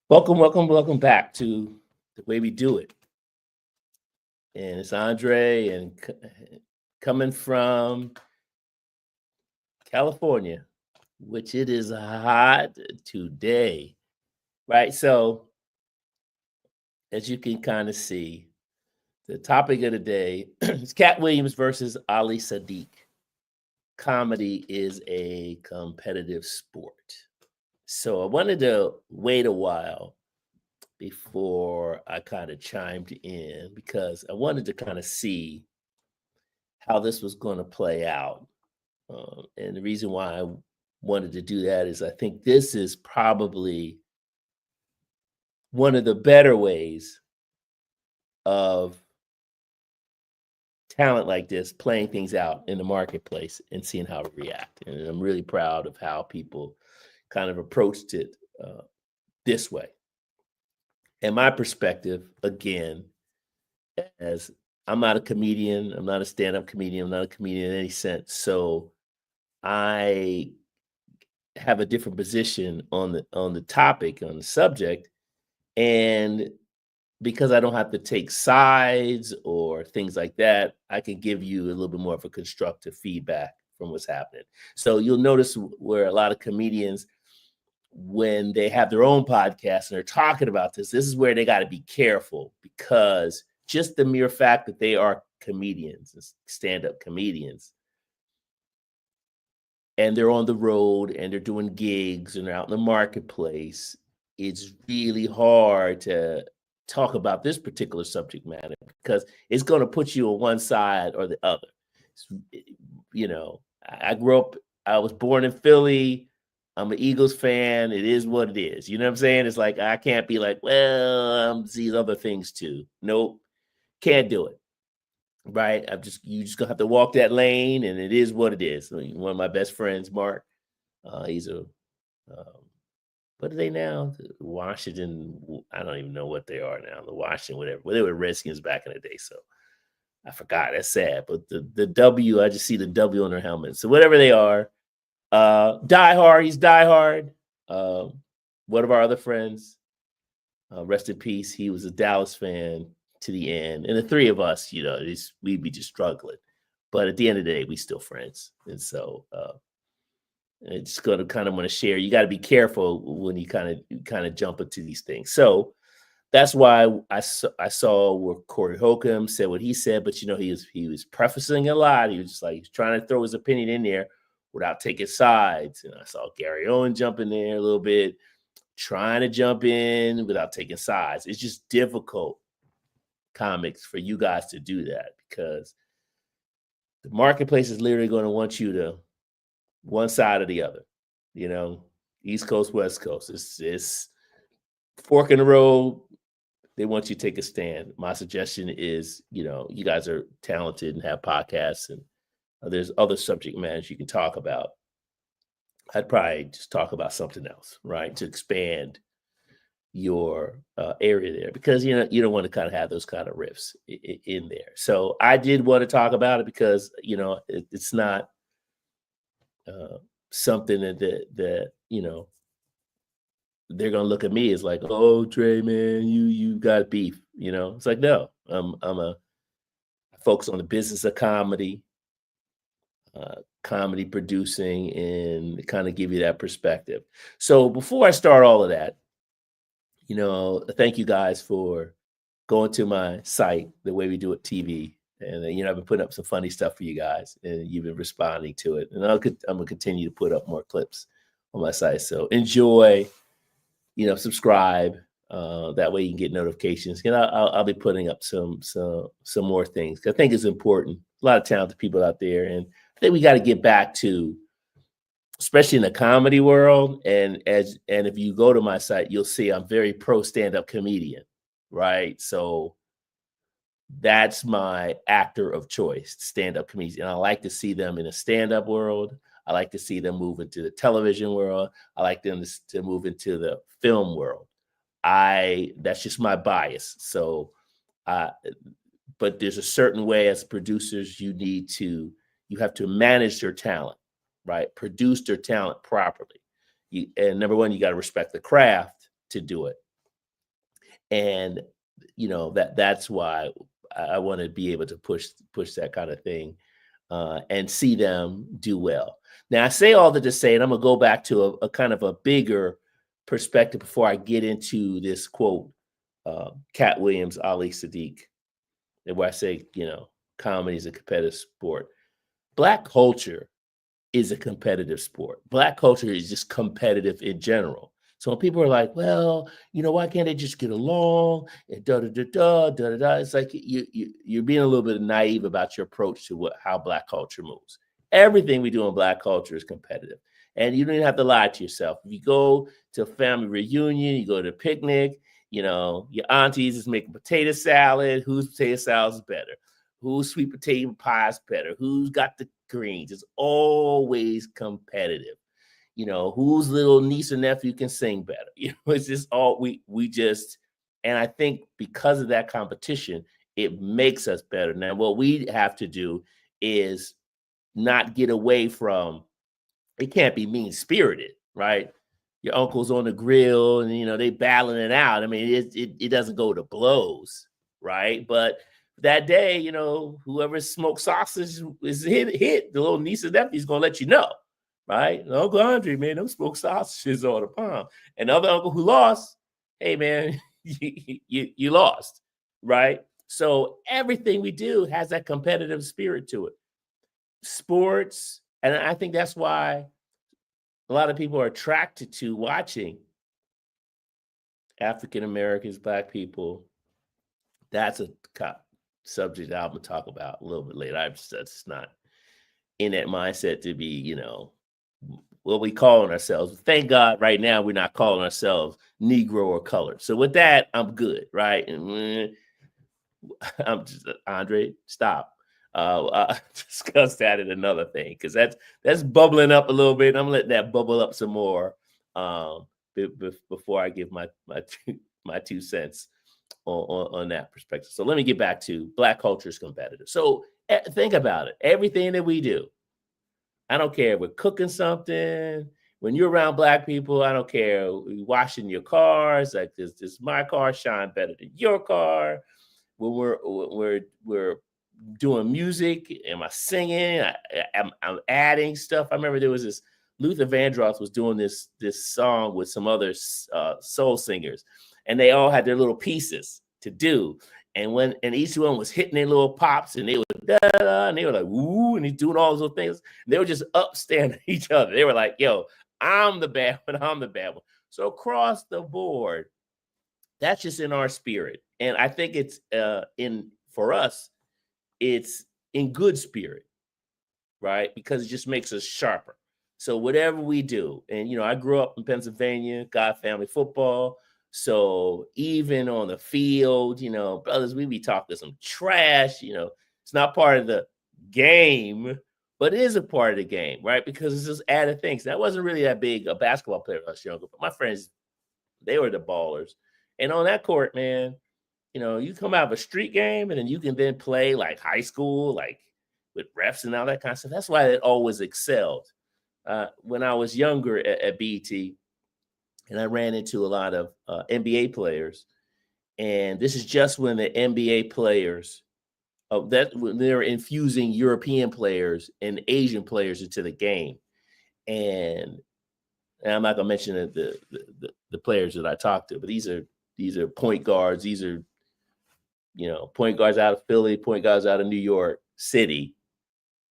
Welcome back to the way we do it. And it's Andre, and coming from California, which it is hot today, right? So, as you can kind of see, the topic of the day is Katt Williams versus Ali Siddiq. Comedy is a competitive sport. So, I wanted to wait a while before I kind of chimed in because I wanted to kind of see how this was going to play out. And the reason why I wanted to do that is I think this is probably one of the better ways of talent like this playing things out in the marketplace and seeing how it react. And I'm really proud of how people kind of approached it this way. And my perspective, again, as I'm not a comedian, I'm not a stand-up comedian, I'm not a comedian in any sense. So I have a different position on the topic, on the subject. And because I don't have to take sides or things like that, I can give you a little bit more of a constructive feedback from what's happening. So you'll notice where a lot of comedians, when they have their own podcast and they're talking about this is where they got to be careful, because just the mere fact that they are comedians, stand-up comedians, and they're on the road and they're doing gigs and they're out in the marketplace, it's really hard to talk about this particular subject matter because it's going to put you on one side or the other. You know, I grew up, I was born in Philly. I'm an Eagles fan. It is what it is. You know what I'm saying? It's like, I can't be like, well, these other things too. Nope, can't do it. Right? You just gonna have to walk that lane, and it is what it is. I mean, one of my best friends, Mark, he's a what are they now? The Washington. I don't even know what they are now. The Washington, whatever. Well, they were Redskins back in the day, so I forgot. That's sad. But the W, I just see the W on their helmet. So whatever they are, Die Hard. He's Die Hard. One of our other friends, rest in peace. He was a Dallas fan to the end, and the three of us, you know, we'd be just struggling. But at the end of the day, we still friends, and so it's going to kind of want to share. You got to be careful when you kind of jump into these things. So that's why I saw where Corey Holcomb said what he said, but you know, he was prefacing a lot. He was just like, he's trying to throw his opinion in there without taking sides. And I saw Gary Owen jump in there a little bit, trying to jump in without taking sides. It's just difficult, comics, for you guys to do that because the marketplace is literally going to want you to one side or the other, you know, East Coast, West Coast. It's fork in the road. They want you to take a stand. My suggestion is, you know, you guys are talented and have podcasts, and there's other subject matters you can talk about. I'd probably just talk about something else, right, to expand your area there, because you know you don't want to kind of have those kind of riffs in there. So I did want to talk about it because you know it's not something that you know they're gonna look at me as like, oh, Trey, man, you got beef. You know, it's like, no, I focus on the business of comedy, comedy producing, and kind of give you that perspective. So before I start all of that, you know, thank you guys for going to my site, The Way We Do It TV. And, you know, I've been putting up some funny stuff for you guys, and you've been responding to it. And I'm going to continue to put up more clips on my site. So enjoy, you know, subscribe. That way you can get notifications. And I'll be putting up some more things. I think it's important. A lot of talented people out there. And I think we got to get back to, especially in the comedy world. And if you go to my site, you'll see I'm very pro stand-up comedian, right? So that's my actor of choice, stand-up comedian. And I like to see them in a stand-up world. I like to see them move into the television world. I like them to move into the film world. That's just my bias. So, but there's a certain way as producers you have to manage their talent, right? Produce their talent properly. And number one, you got to respect the craft to do it. And that's why I want to be able to push that kind of thing, and see them do well. Now, I say all that to say, and I'm gonna go back to a kind of a bigger perspective before I get into this quote, Cat Williams, Ali Siddiq, where I say, comedy is a competitive sport. Black culture is a competitive sport. Black culture is just competitive in general. So when people are like, well, why can't they just get along? And da da da da da da da. It's like you're being a little bit naive about your approach to how Black culture moves. Everything we do in Black culture is competitive. And you don't even have to lie to yourself. If you go to a family reunion, you go to a picnic, your aunties is making potato salad. Whose potato salad is better? Whose sweet potato pie is better? Who's got the greens? It's always competitive. Whose little niece or nephew can sing better? It's just all we just, and I think because of that competition, it makes us better. Now, what we have to do is not get away from, it can't be mean spirited, right? Your uncle's on the grill and they battling it out. I mean, it doesn't go to blows, right? But that day, whoever smoked sausage is hit. The little niece and nephew's gonna let you know, right? And Uncle Andre, man, them smoked sausages all the palm. And the other uncle who lost, hey man, you lost, right? So everything we do has that competitive spirit to it. Sports, and I think that's why a lot of people are attracted to watching African Americans, Black people. That's a subject I'm gonna talk about a little bit later. That's not in that mindset to be, what we calling ourselves. Thank God, right now we're not calling ourselves Negro or colored. So with that, I'm good, right? And I'm just Andre, stop. I'll discuss that in another thing because that's bubbling up a little bit. I'm letting that bubble up some more, before I give my my 2 cents on that perspective. So let me get back to Black culture is competitive. So think about it. Everything that we do, I don't care if we're cooking something. When you're around Black people, I don't care. Washing your cars, like this my car shine better than your car. When we're doing music, am I singing? I'm adding stuff. I remember there was this Luther Vandross was doing this song with some other soul singers, and they all had their little pieces to do. And each one was hitting their little pops, and they were da, da, and they were like woo, and he's doing all those little things. They were just upstanding each other. They were like, "Yo, I'm the bad one. I'm the bad one." So across the board, that's just in our spirit, and I think it's in for us it's in good spirit, right? Because it just makes us sharper. So whatever we do, and I grew up in Pennsylvania, got family football. So even on the field, brothers, we be talking some trash. It's not part of the game, but it is a part of the game, right? Because it's just added things. That wasn't really that big a basketball player when I was younger, but my friends, they were the ballers. And on that court, man, you come out of a street game and then you can then play like high school, like with refs and all that kind of stuff. That's why it always excelled. When I was younger at BET, and I ran into a lot of NBA players, and this is just when the NBA players, when they're infusing European players and Asian players into the game, and I'm not gonna mention the players that I talked to, but these are point guards. These are point guards out of Philly, point guards out of New York City.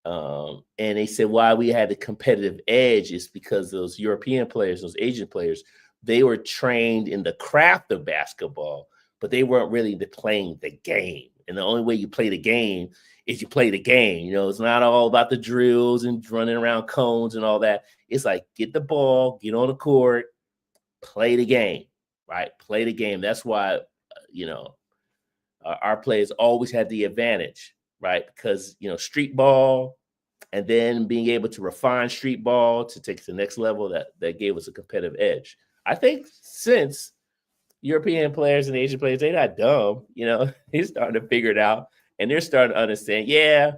And they said why we had the competitive edge is because those European players, those Asian players, they were trained in the craft of basketball, but they weren't really playing the game. And the only way you play the game is you play the game. It's not all about the drills and running around cones and all that. It's like get the ball, get on the court, play the game, right? Play the game. That's why, our players always had the advantage, right? Because street ball, and then being able to refine street ball to take to the next level, that gave us a competitive edge. I think since European players and Asian players, they're not dumb, they're starting to figure it out, and they're starting to understand. Yeah,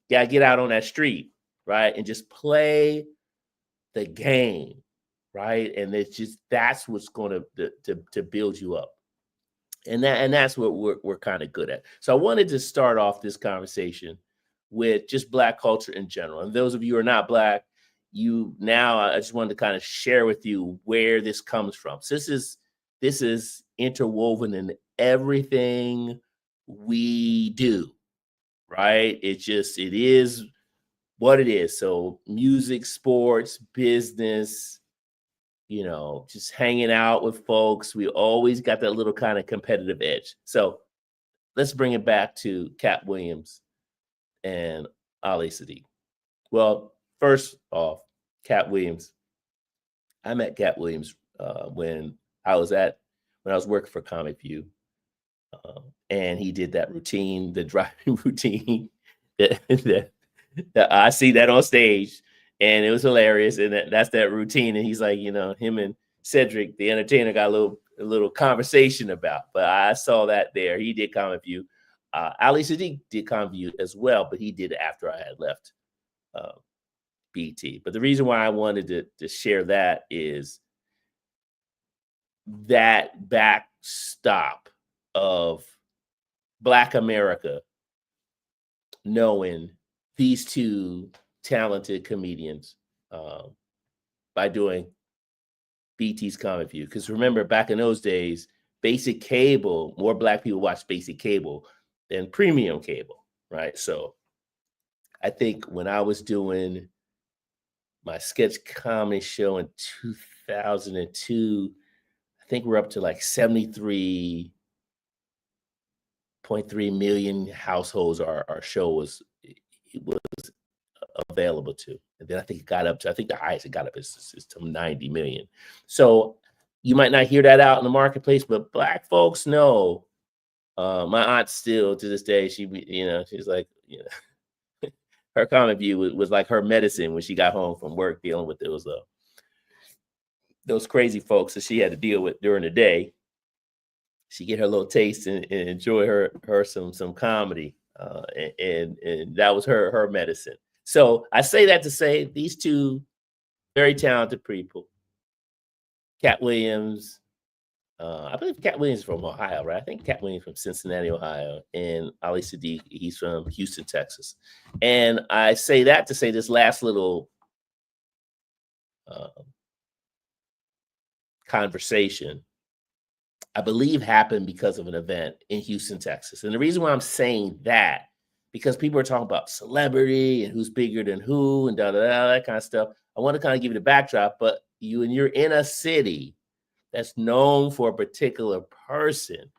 gotta get out on that street, right, and just play the game, right, and it's just that's what's going to build you up. And that's what we're kind of good at. So I wanted to start off this conversation with just Black culture in general. And those of you who are not Black, I just wanted to kind of share with you where this comes from. So this is interwoven in everything we do, right? It is what it is. So music, sports, business, just hanging out with folks. We always got that little kind of competitive edge. So let's bring it back to Katt Williams and Ali Siddiq. Well, first off, Katt Williams. I met Katt Williams when I was working for Comic View, and he did that routine, the driving routine that I see that on stage, and it was hilarious. And that's that routine. And he's like, him and Cedric, the entertainer, got a little conversation about. But I saw that there. He did Comic View. Ali Siddiq did Comic View as well, but he did it after I had left BT. But the reason why I wanted to share that is that backstop of Black America knowing these two talented comedians by doing BT's Comic View. Because remember, back in those days, basic cable, more Black people watched basic cable than premium cable, right? So I think when I was doing my sketch comedy show in 2002, I think we're up to like 73.3 million households our show was available to. And then I think the highest it got up is to 90 million. So you might not hear that out in the marketplace, but Black folks know. My aunt still to this day, she's like, her Comic View was like her medicine when she got home from work dealing with those crazy folks that she had to deal with during the day. She get her little taste and enjoy her some comedy, and that was her medicine. So I say that to say these two very talented people, Katt Williams. I believe Katt Williams is from Ohio, right? I think Katt Williams from Cincinnati, Ohio, and Ali Siddiq, he's from Houston, Texas. And I say that to say this last little conversation, I believe, happened because of an event in Houston, Texas. And the reason why I'm saying that, because people are talking about celebrity and who's bigger than who and that kind of stuff. I want to kind of give you the backdrop, but you're in a city that's known for a particular person.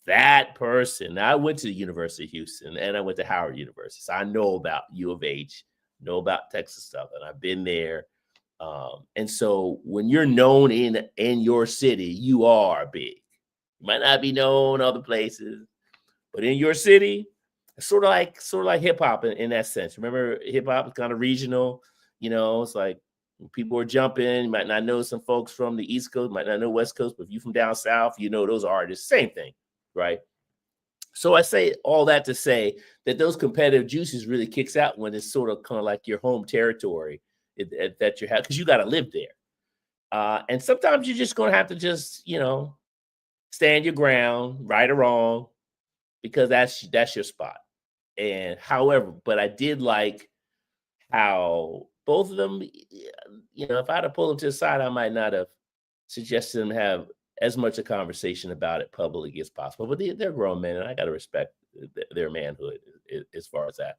That person. Now, I went to the University of Houston and I went to Howard University. So I know about U of H, know about Texas stuff, and I've been there. And so when you're known in your city, you are big. You might not be known other places, but in your city, it's sort of like hip hop in that sense. Remember, hip hop is kind of regional. It's like people are jumping. You might not know some folks from the East Coast, might not know West Coast, but if you from down south, those artists. Same thing, right? So I say all that to say that those competitive juices really kicks out when it's sort of kind of like your home territory that you have, because you got to live there. And sometimes you're just going to have to just, stand your ground, right or wrong, because that's your spot. And however, but I did like how both of them, if I had to pull them to the side, I might not have suggested them have as much a conversation about it publicly as possible. But they're grown men, and I got to respect their manhood as far as that.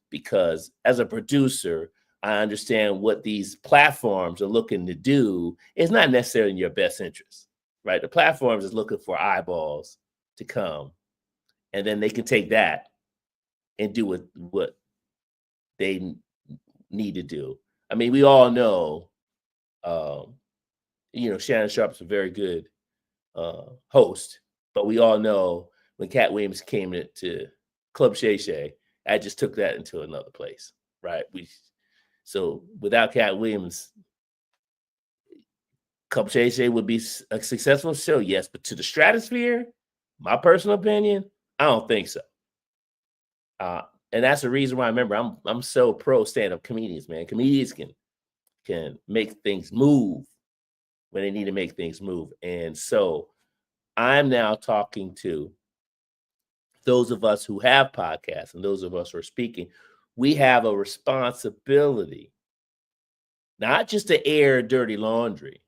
Because as a producer, I understand what these platforms are looking to do is not necessarily in your best interest, right? The platforms is looking for eyeballs to come, and then they can take that and do what they need to do. I mean, we all know, Shannon Sharp's a very good host, but we all know when Katt Williams came to Club Shay Shay, I just took that into another place, right? So without Katt Williams, Club Shay Shay would be a successful show, yes, but to the stratosphere, my personal opinion, I don't think so. And that's the reason why I remember I'm so pro stand-up comedians, man. Comedians can make things move when they need to make things move. And so I'm now talking to those of us who have podcasts and those of us who are speaking. We have a responsibility not just to air dirty laundry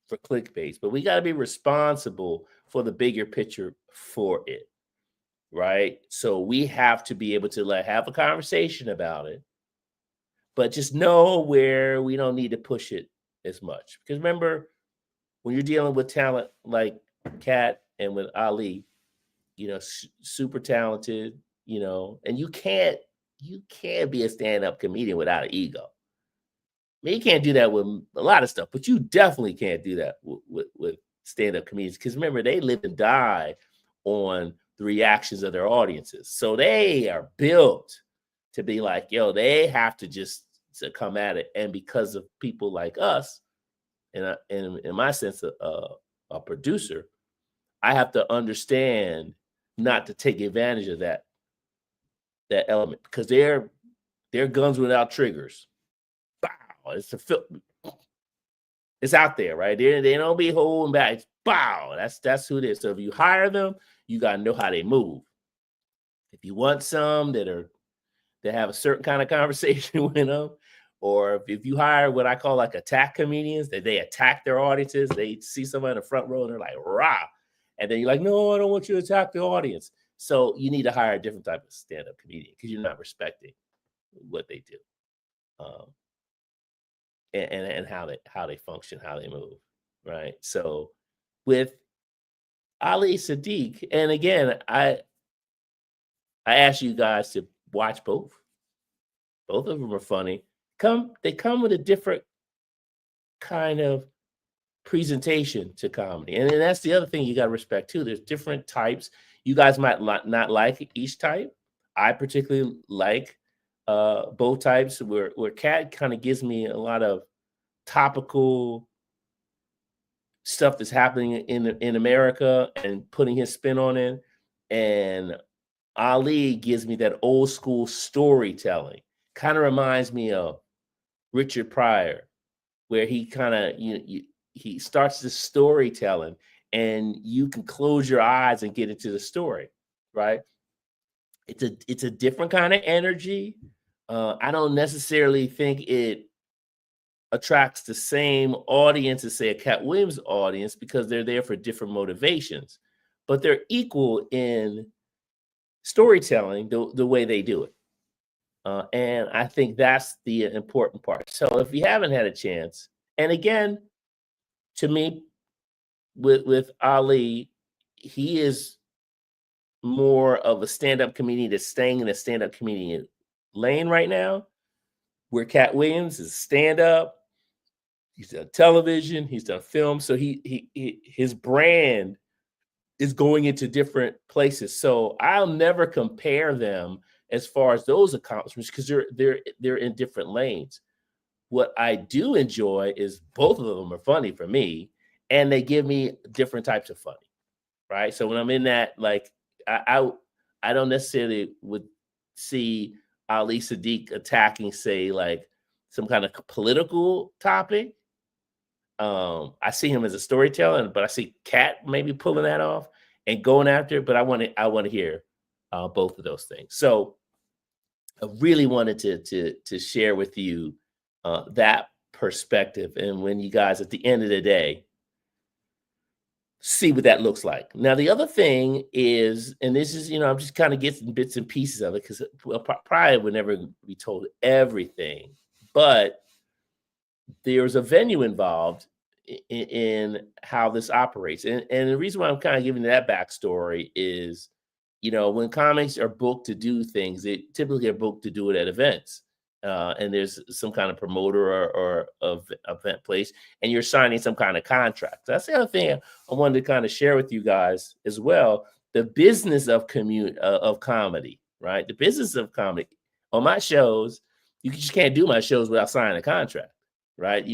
for clickbait, but we got to be responsible for the bigger picture for it, right? So we have to be able to have a conversation about it, but just know where we don't need to push it as much. Because remember, when you're dealing with talent like Katt and with Ali, super talented, and you can't be a stand-up comedian without an ego. I mean, you can't do that with a lot of stuff, but you definitely can't do that with stand-up comedians because remember, they live and die on the reactions of their audiences. So they are built to be like, yo, they have to come at it. And because of people like us, and in my sense, a producer, I have to understand not to take advantage of that element because they're guns without triggers. Bow! It's out there, right? They don't be holding back. It's bow. That's who it is. So if you hire them, you gotta know how they move. If you want some that have a certain kind of conversation with them, or if you hire what I call like attack comedians, that they attack their audiences, they see someone in the front row and they're like, rah. And then you're like, no, I don't want you to attack the audience. So you need to hire a different type of stand-up comedian because you're not respecting what they do. And how they function, how they move, right? So with Ali Siddiq, and again, I ask you guys to watch both. Both of them are funny. They come with a different kind of presentation to comedy, and then that's the other thing you got to respect too. There's different types. You guys might not like each type. I particularly like both types. Where Katt kind of gives me a lot of topical stuff that's happening in America and putting his spin on it, and Ali gives me that old school storytelling. Kind of reminds me of Richard Pryor, where he kind of he starts the storytelling, and you can close your eyes and get into the story, right? It's a different kind of energy. I don't necessarily think it attracts the same audience as say a Katt Williams audience because they're there for different motivations, but they're equal in storytelling the way they do it. And I think that's the important part. So if you haven't had a chance, and again, to me, with Ali, he is more of a stand-up comedian that's staying in a stand-up comedian lane right now, where Katt Williams is stand-up. He's done television, he's done film, so his brand is going into different places. So I'll never compare them as far as those accomplishments because they're in different lanes. What I do enjoy is both of them are funny for me, and they give me different types of funny, right? So when I'm in that, like I don't necessarily would see Ali Siddiq attacking, say, like some kind of political topic. I see him as a storyteller, but I see Katt maybe pulling that off and going after it. But I want to hear both of those things. So I really wanted to share with you that perspective, and when you guys at the end of the day see what that looks like. Now, the other thing is, and this is, I'm just kind of getting bits and pieces of it because probably would never be told everything, but there's a venue involved in how this operates. And the reason why I'm kind of giving that backstory is, when comics are booked to do things, they typically are booked to do it at events. And there's some kind of promoter or event place, and you're signing some kind of contract. That's the other thing I wanted to kind of share with you guys as well. The business of comedy, right? The business of comedy on my shows, you just can't do my shows without signing a contract, right?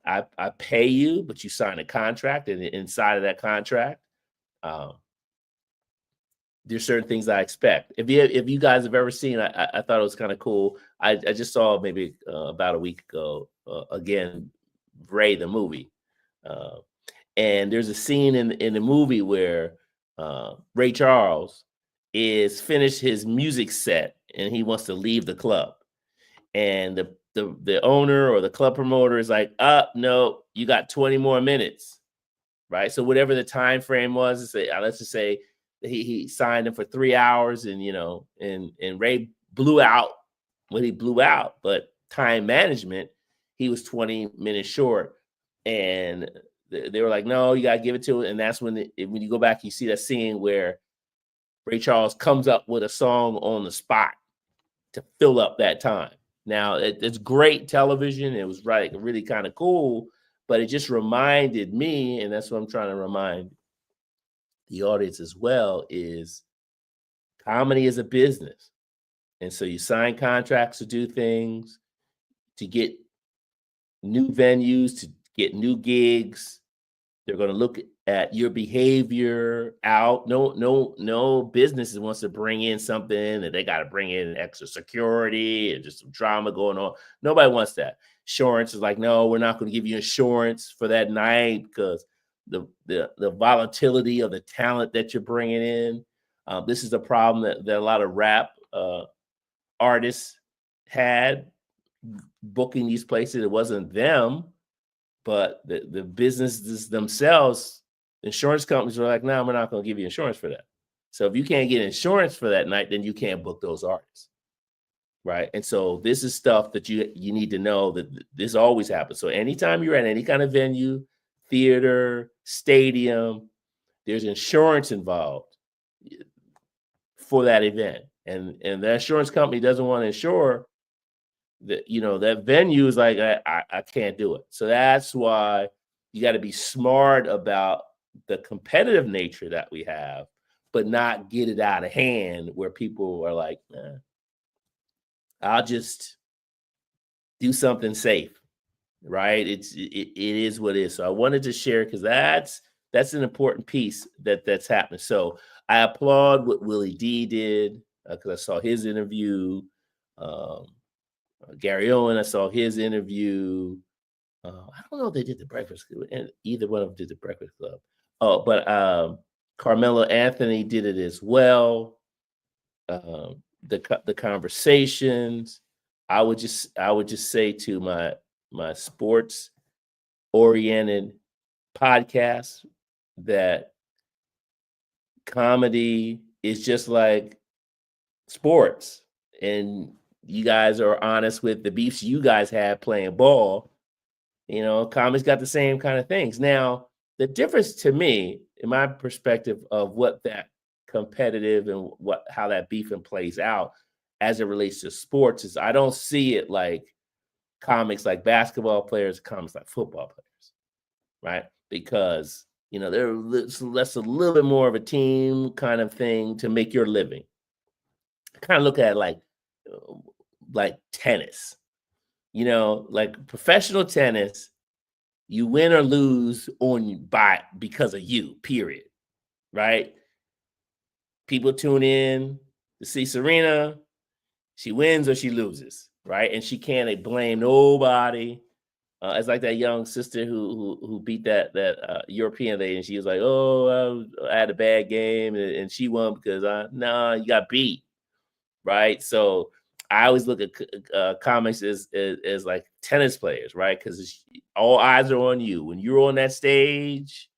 I pay you, but you sign a contract, and inside of that contract, there's certain things I expect. If you guys have ever seen, I thought it was kind of cool. I just saw maybe about a week ago again, Ray the movie, And there's a scene in the movie where Ray Charles is finished his music set and he wants to leave the club. And the owner or the club promoter is like, no, you got 20 more minutes. Right. So whatever the time frame was, let's just say he signed him for 3 hours, and and Ray blew out when he blew out, but time management, he was 20 minutes short. And they were like, no, you gotta give it to it. And that's when when you go back, you see that scene where Ray Charles comes up with a song on the spot to fill up that time. Now it's great television. It was really kind of cool, but it just reminded me, and that's what I'm trying to remind the audience as well, is comedy is a business. And so you sign contracts to do things, to get new venues, to get new gigs. They're going to look at your behavior out. No business wants to bring in something that they got to bring in extra security and just some drama going on. Nobody wants that. Insurance is like, no, we're not going to give you insurance for that night because the volatility of the talent that you're bringing in. This is a problem that a lot of rap artists had booking these places. It wasn't them, but the businesses themselves, insurance companies were like, no, we're not going to give you insurance for that. So if you can't get insurance for that night, then you can't book those artists. Right. And so this is stuff that you need to know, that this always happens. So anytime you're at any kind of venue, theater, stadium, there's insurance involved for that event. And the insurance company doesn't want to insure that, that venue is like, I can't do it. So that's why you got to be smart about the competitive nature that we have, but not get it out of hand where people are like, I'll just do something safe. Right. It is what it is. So I wanted to share, because that's an important piece that's happening. So I applaud what Willie D did, because I saw his interview. Gary Owen, I saw his interview. I don't know if they did the Breakfast Club, and either one of them did the Breakfast Club. Oh, but Carmelo Anthony did it as well. The conversations. I would just say to my sports oriented podcast that comedy is just like sports, and you guys are honest with the beefs you guys have playing ball. Comedy's got the same kind of things. Now, the difference to me, in my perspective of what that competitive and how that beefing plays out as it relates to sports, is I don't see it like comics like basketball players, comics like football players, right? Because that's a little bit more of a team kind of thing to make your living. I kind of look at it like tennis, like professional tennis. You win or lose because of you, period. Right? People tune in to see Serena. She wins or she loses, right? And she can't blame nobody. It's like that young sister who beat that European lady, and she was like, "Oh, I had a bad game, and she won because you got beat." Right? So I always look at comics as like tennis players, right? Because all eyes are on you. When you're on that stage,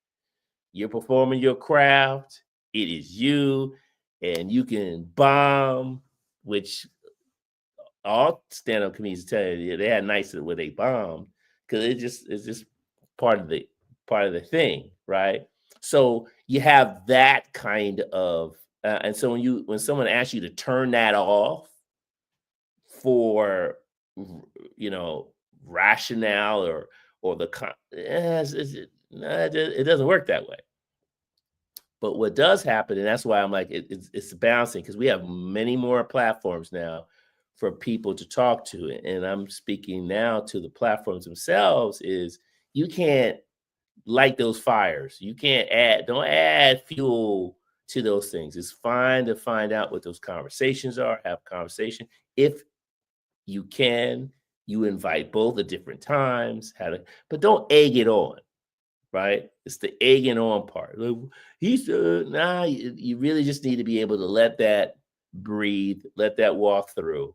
you're performing your craft. It is you, and you can bomb, which all stand-up comedians tell you they had nights where they bombed, because it's just part of the thing, right? So you have that kind of, and so when someone asks you to turn that off for rationale or it doesn't work that way. But what does happen, and that's why I'm like, it's bouncing, because we have many more platforms now for people to talk to. And I'm speaking now to the platforms themselves, is you can't light those fires. You don't add fuel to those things. It's fine to find out what those conversations are, have a conversation. If you can, you invite both at different times, but don't egg it on. right? It's the egging on part. Like, he said, nah, you really just need to be able to let that breathe, let that walk through,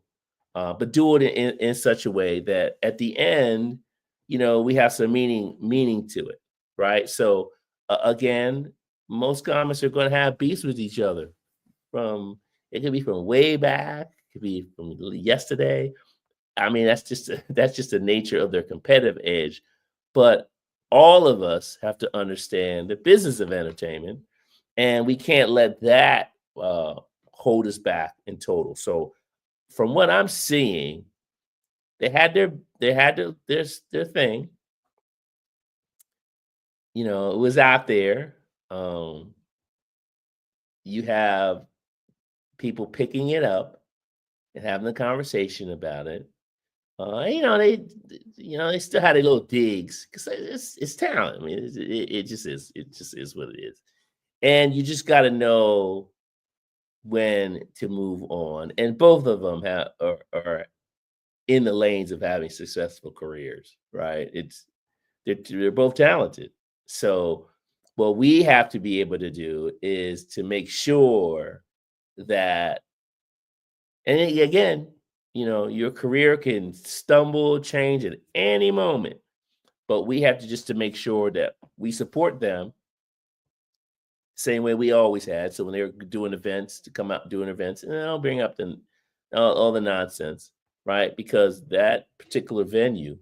but do it in such a way that at the end, we have some meaning to it, right? So again, most comics are going to have beefs with each other. From It could be from way back, it could be from yesterday. I mean, that's just the nature of their competitive edge. But all of us have to understand the business of entertainment, and we can't let that hold us back in total. So, from what I'm seeing, they had their thing. It was out there. Um, you have people picking it up and having a conversation about it. They still had their little digs because it's talent. I mean, it just is. It just is what it is. And you just got to know when to move on. And both of them are in the lanes of having successful careers, right? They're both talented. So what we have to be able to do is to make sure that, and again, your career can stumble, change at any moment, but we have to just to make sure that we support them same way we always had. So when they're doing events, to come out doing events, and I'll bring up all the nonsense, right? Because that particular venue,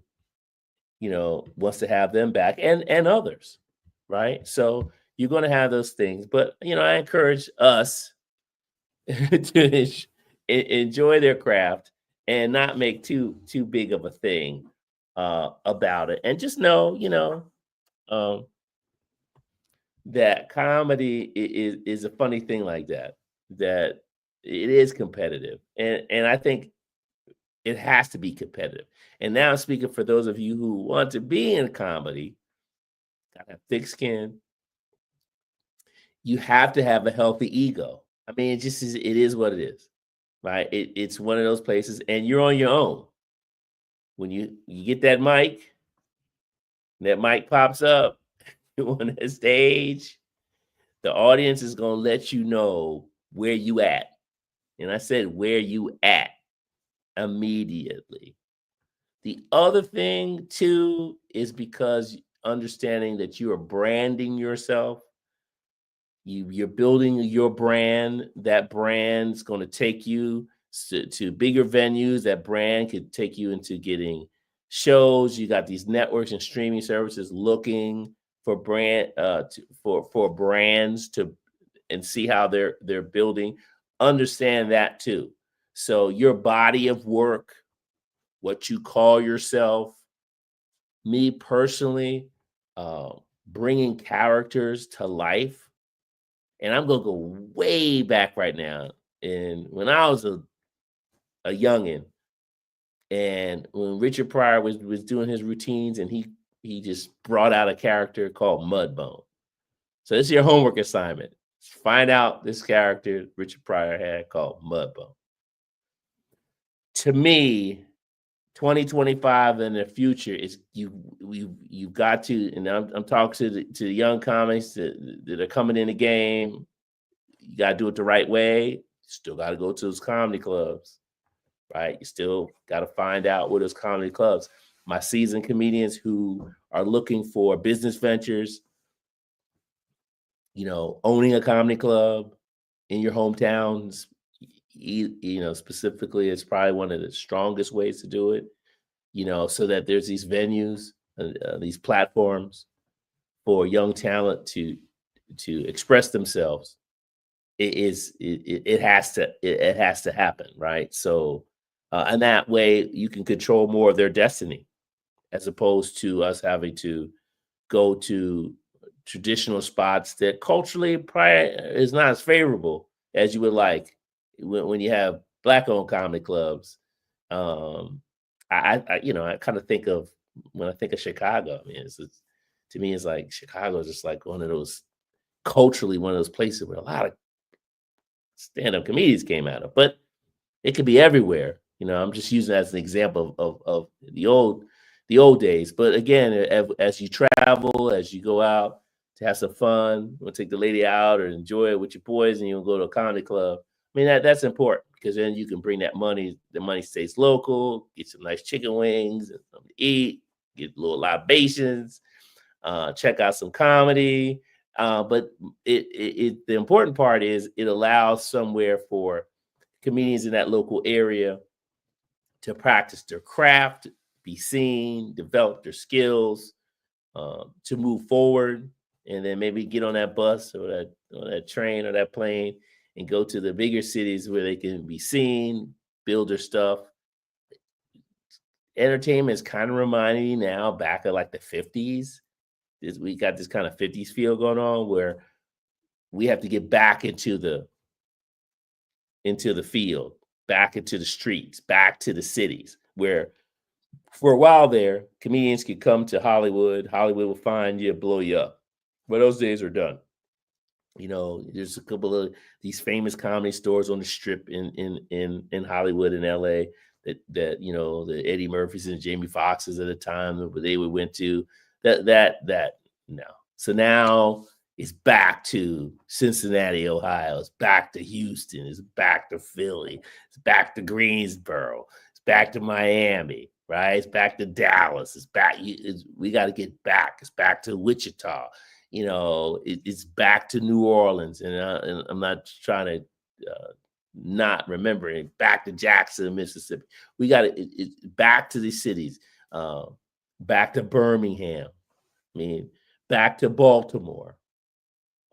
wants to have them back, and others, right? So you're going to have those things, but I encourage us to enjoy their craft and not make too big of a thing about it, and just know, um, that comedy is a funny thing like that. That it is competitive, and I think it has to be competitive. And now, speaking for those of you who want to be in comedy, gotta have thick skin. You have to have a healthy ego. I mean, it just is. It is what it is, right? It's one of those places, and you're on your own. When you get that mic pops up on that stage, the audience is gonna let you know where you at. And I said where you at immediately. The other thing too is because understanding that you are branding yourself, you're building your brand. That brand's going to take you to bigger venues. That brand could take you into getting shows. You got these networks and streaming services looking for for brands to and see how they're building. Understand that too. So your body of work, what you call yourself, me personally, uh, bringing characters to life, and I'm gonna go way back right now. And when I was a youngin, and when Richard Pryor was doing his routines, and he just brought out a character called Mudbone. So this is your homework assignment. Find out this character Richard Pryor had called Mudbone. To me, 2025 in the future is you've got to, and I'm talking to the young comics that are coming in the game. You got to do it the right way. Still got to go to those comedy clubs, right? You still got to find out what those comedy clubs. My seasoned comedians who are looking for business ventures, owning a comedy club in your hometowns, specifically, it's probably one of the strongest ways to do it. So that there's these venues, these platforms for young talent to express themselves. It has to happen, right? So, and that way you can control more of their destiny, as opposed to us having to go to traditional spots that culturally probably is not as favorable as you would like when you have black-owned comedy clubs. Um, I kind of think of when I think of Chicago. I mean, to me, it's like Chicago is just like one of those culturally one of those places where a lot of stand-up comedians came out of, but it could be everywhere. I'm just using that as an example of the old the old days. But again, as you travel, as you go out to have some fun, you want to take the lady out or enjoy it with your boys, and you'll go to a comedy club. I mean, that's important because then you can bring that money. The money stays local. Get some nice chicken wings and something to eat. Get little libations. Check out some comedy. But the important part is it allows somewhere for comedians in that local area to practice their craft, be seen, develop their skills, to move forward, and then maybe get on that bus or that train or that plane and go to the bigger cities where they can be seen, build their stuff. Entertainment is kind of reminding me now back of like the 50s. We got this kind of 50s feel going on where we have to get back into the field, back into the streets, back to the cities where for a while there, comedians could come to Hollywood. Hollywood will find you, blow you up. But those days are done. You know, there's a couple of these famous comedy stores on the strip in Hollywood and LA that you know the Eddie Murphys and Jamie Foxxes at the time that they would went to. That no. So now it's back to Cincinnati, Ohio. It's back to Houston. It's back to Philly. It's back to Greensboro. It's back to Miami. Right? It's back to Dallas. It's back. We got to get back. It's back to Wichita. You know, it's back to New Orleans, and I'm not trying to not remember it. Back to Jackson, Mississippi. We got it back to these cities. Back to Birmingham. I mean, back to Baltimore.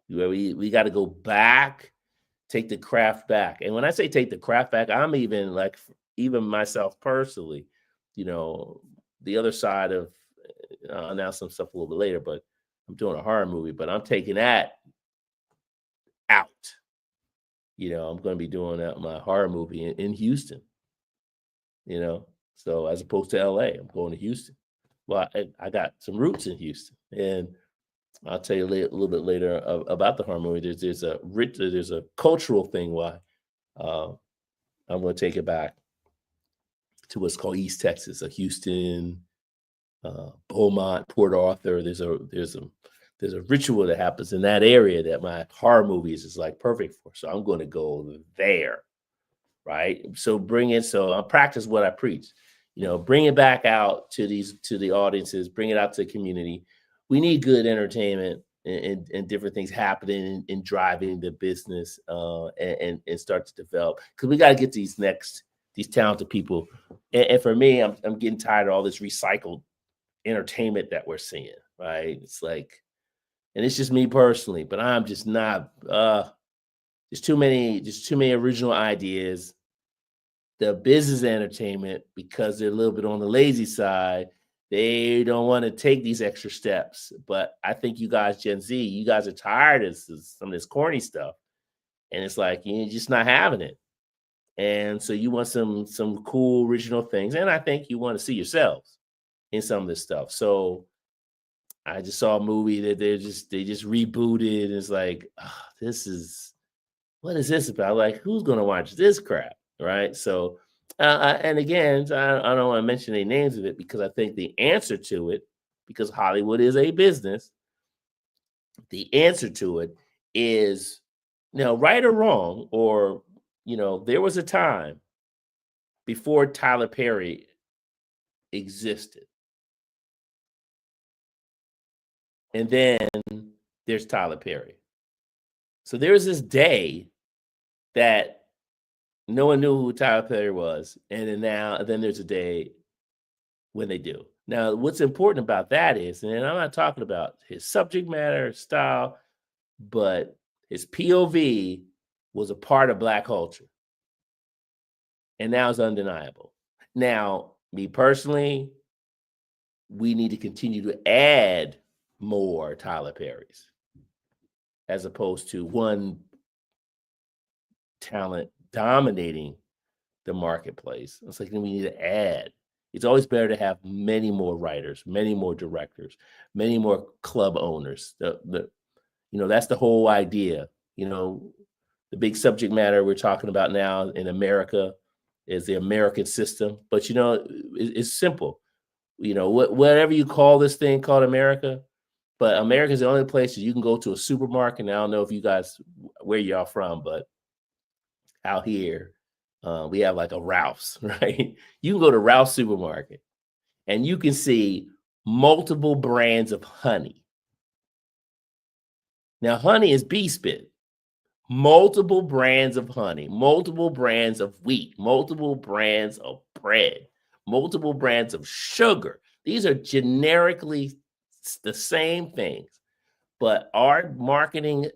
We got to go back, take the craft back. And when I say take the craft back, I'm even myself personally, you know, the other side of I'll announce some stuff a little bit later, but I'm doing a horror movie, but I'm taking that out. You know, I'm going to be doing my horror movie in Houston, you know, so as opposed to LA, I'm going to Houston. Well, I got some roots in Houston, and I'll tell you a little bit later about the horror movie. There's a cultural thing why I'm going to take it back to what's called East Texas, Houston, Beaumont, Port Arthur. There's a ritual that happens in that area that my horror movies is like perfect for. So I'm going to go there, right? So I'll practice what I preach. You know, bring it back out to the audiences, bring it out to the community. We need good entertainment and different things happening in driving the business and start to develop, because we got to get these talented people. And for me, I'm getting tired of all this recycled entertainment that we're seeing, right? It's like, and it's just me personally, but I'm just not. There's too many original ideas. The business entertainment, because they're a little bit on the lazy side, they don't want to take these extra steps. But I think you guys, Gen Z, you guys are tired of some of this corny stuff, and it's like you're just not having it. And so you want some cool original things, and I think you want to see yourselves in some of this stuff. So I just saw a movie that they just rebooted. And it's like, what is this about? Like, who's gonna watch this crap, right? So, and again, I don't want to mention any names of it because I think the answer to it, because Hollywood is a business, the answer to it is, you know, right or wrong, or you know, there was a time before Tyler Perry existed. And then there's Tyler Perry. So there was this day that no one knew who Tyler Perry was. And then there's a day when they do. Now, what's important about that is, and I'm not talking about his subject matter, style, but his POV was a part of Black culture. And now it's undeniable. Now, me personally, we need to continue to add more Tyler Perrys as opposed to one talent dominating the marketplace. It's like we need to add. It's always better to have many more writers, many more directors, many more club owners. That's the whole idea. You know, the big subject matter we're talking about now in America is the American system. But you know, it's simple. whatever you call this thing called America, but America is the only place that you can go to a supermarket. And I don't know if you guys where y'all from, but out here, we have like a Ralph's, right? You can go to Ralph's supermarket and you can see multiple brands of honey. Now, honey is bee spit. Multiple brands of honey, multiple brands of wheat, multiple brands of bread, multiple brands of sugar. These are generically the same things, but our marketing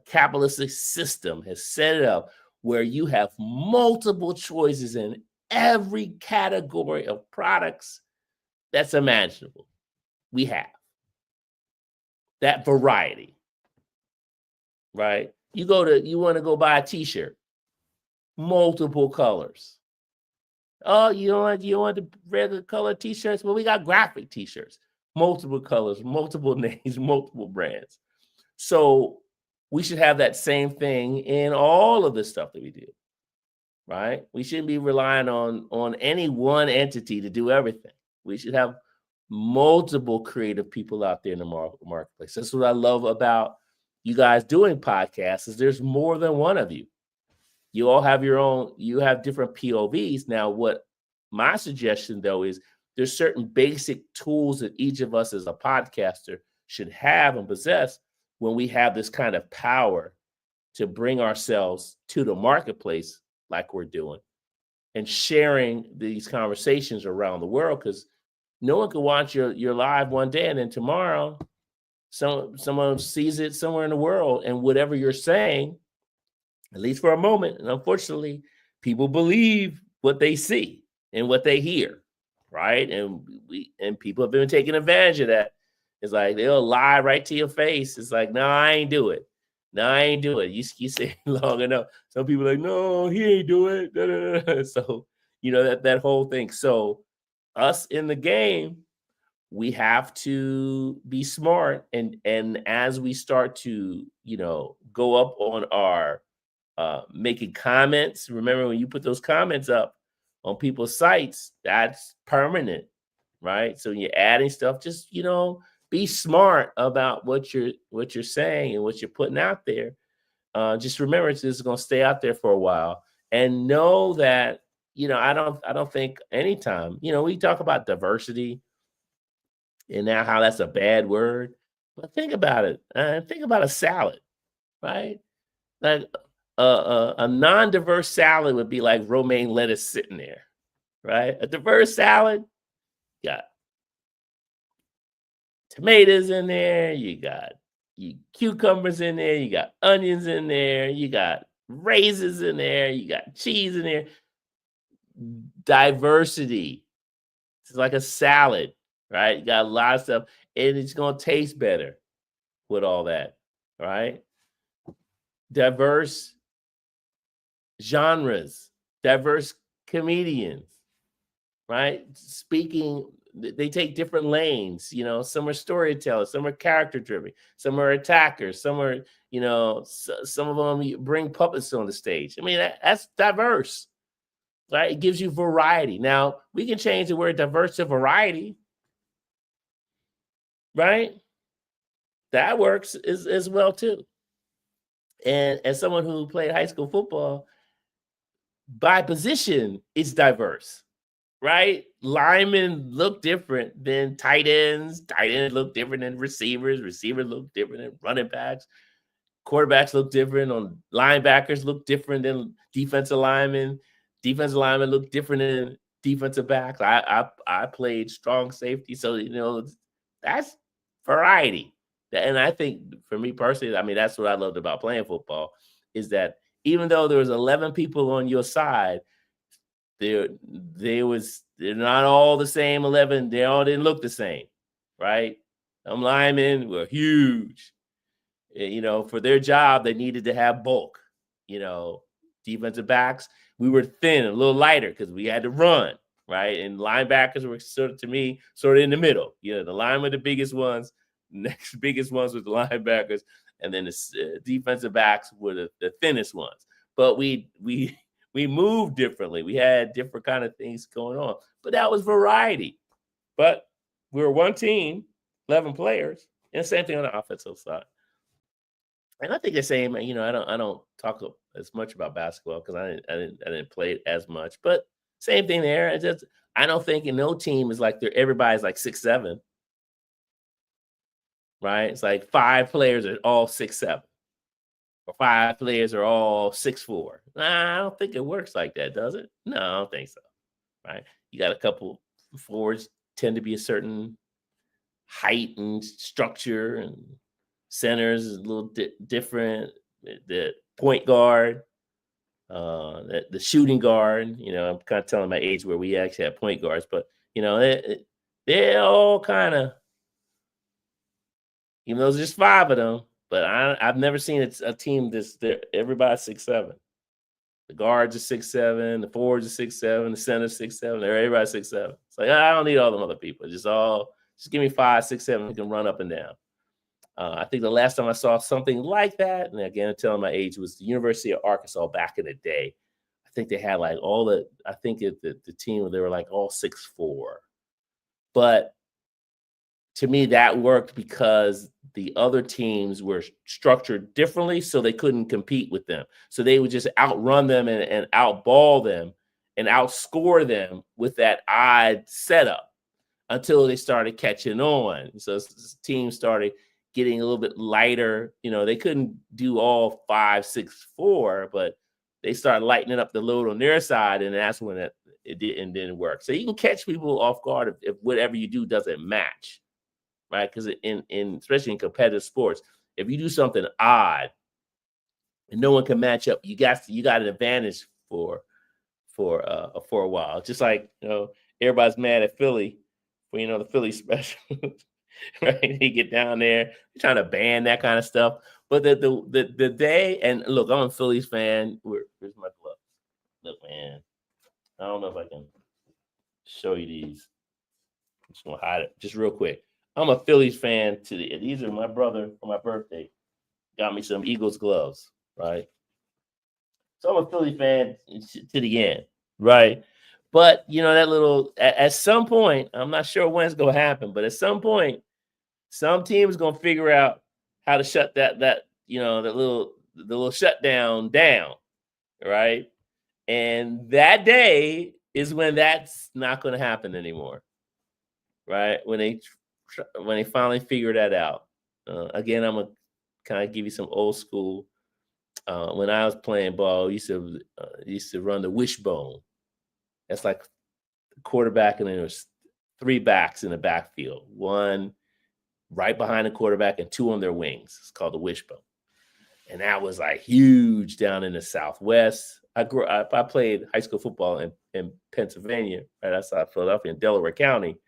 capitalistic system has set it up where you have multiple choices in every category of products that's imaginable. We have that variety, right? You want to go buy a t-shirt, multiple colors. Oh, you want the regular color t-shirts? Well, we got graphic t-shirts, multiple colors, multiple names, multiple brands. So we should have that same thing in all of the stuff that we do, right? We shouldn't be relying on any one entity to do everything. We should have multiple creative people out there in the marketplace. That's what I love about you guys doing podcasts is there's more than one of you. You all have you have different POVs. Now, what my suggestion though is there's certain basic tools that each of us as a podcaster should have and possess when we have this kind of power to bring ourselves to the marketplace like we're doing and sharing these conversations around the world, because no one can watch your live one day and then tomorrow someone sees it somewhere in the world, and whatever you're saying, at least for a moment, and unfortunately, people believe what they see and what they hear, right? And people have been taking advantage of that. It's like they'll lie right to your face. It's like, no, I ain't do it. No, I ain't do it. You say it long enough. Some people are like, no, he ain't do it. Da, da, da. So, that whole thing. So us in the game, we have to be smart. And as we start to, go up on our making comments, remember when you put those comments up on people's sites, that's permanent, right? So when you're adding stuff, just, be smart about what you're saying and what you're putting out there. Just remember this is going to stay out there for a while, and know that, I don't think anytime, we talk about diversity and now how that's a bad word, but think about it. Think about a salad, right? Like a non-diverse salad would be like romaine lettuce sitting there, right? A diverse salad, you got tomatoes in there, you got cucumbers in there, you got onions in there, you got raisins in there, you got cheese in there. Diversity. It's like a salad, right? You got a lot of stuff, and it's going to taste better with all that, right? Diverse genres, diverse comedians, right? Speaking, they take different lanes. Some are storytellers, some are character driven, some are attackers, some are, some of them bring puppets on the stage. I mean, that's diverse, right? It gives you variety. Now we can change the word diverse to variety, right? That works as well too. And as someone who played high school football, by position, it's diverse, right? Linemen look different than tight ends. Tight ends look different than receivers. Receivers look different than running backs. Quarterbacks look different. On linebackers look different than defensive linemen. Defensive linemen look different than defensive backs. I played strong safety, so that's variety. And I think for me personally, I mean, that's what I loved about playing football, is that even though there was 11 people on your side, they're not all the same 11. They all didn't look the same, right? Some linemen were huge. For their job, they needed to have bulk. Defensive backs, we were thin, a little lighter because we had to run, right? And linebackers were sort of in the middle. The line were the biggest ones. Next biggest ones were the linebackers, and then the defensive backs were the thinnest ones. But we moved differently. We had different kind of things going on, but that was variety. But we were one team, 11 players, and same thing on the offensive side. And I think the same, I don't talk as much about basketball because I didn't play it as much. But same thing there. I don't think no team is like everybody's like 6'7", right? It's like 5 players are all 6'7", or 5 players are all 6'4". Nah, I don't think it works like that, does it? No, I don't think so. Right? You got a couple forwards tend to be a certain height and structure, and centers is a little different. The point guard, the shooting guard. I'm kind of telling my age where we actually have point guards, but they're all kind of, even though there's just 5 of them. But I've never seen a team everybody's 6'7". The guards are 6'7", the forwards are 6'7", the center's 6'7", everybody's 6'7". It's like I don't need all them other people. Just give me 5, 6, 7 who can run up and down. I think the last time I saw something like that, and again, I'm telling my age, was the University of Arkansas back in the day. I think they had like I think the team, they were like all 6'4". But to me, that worked because the other teams were structured differently, so they couldn't compete with them. So they would just outrun them and outball them and outscore them with that odd setup until they started catching on. So teams started getting a little bit lighter. They couldn't do all 5, 6, 4, but they started lightening up the load on their side, and that's when it didn't work. So you can catch people off guard if whatever you do doesn't match. Right, because especially in competitive sports, if you do something odd and no one can match up, you got an advantage for a while. Just like everybody's mad at Philly for the Philly special, right? They get down there, they're trying to ban that kind of stuff. But the day, and look, I'm a Phillies fan. Where's my glove? Look, man, I don't know if I can show you these. I'm just gonna hide it just real quick. I'm a Phillies fan. These are my brother for my birthday. Got me some Eagles gloves, right? So I'm a Philly fan to the end, right? But that at some point, I'm not sure when it's gonna happen, but at some point, some team is gonna figure out how to shut the little shutdown down, right? And that day is when that's not gonna happen anymore, right? When they finally figure that out. Again, I'm gonna kind of give you some old school. When I was playing ball, used to run the wishbone. That's like quarterback, and then there was 3 backs in the backfield, 1 right behind the quarterback and 2 on their wings. It's called the wishbone, and that was like huge down in the Southwest. I played high school football in Pennsylvania, right outside Philadelphia, in Delaware County.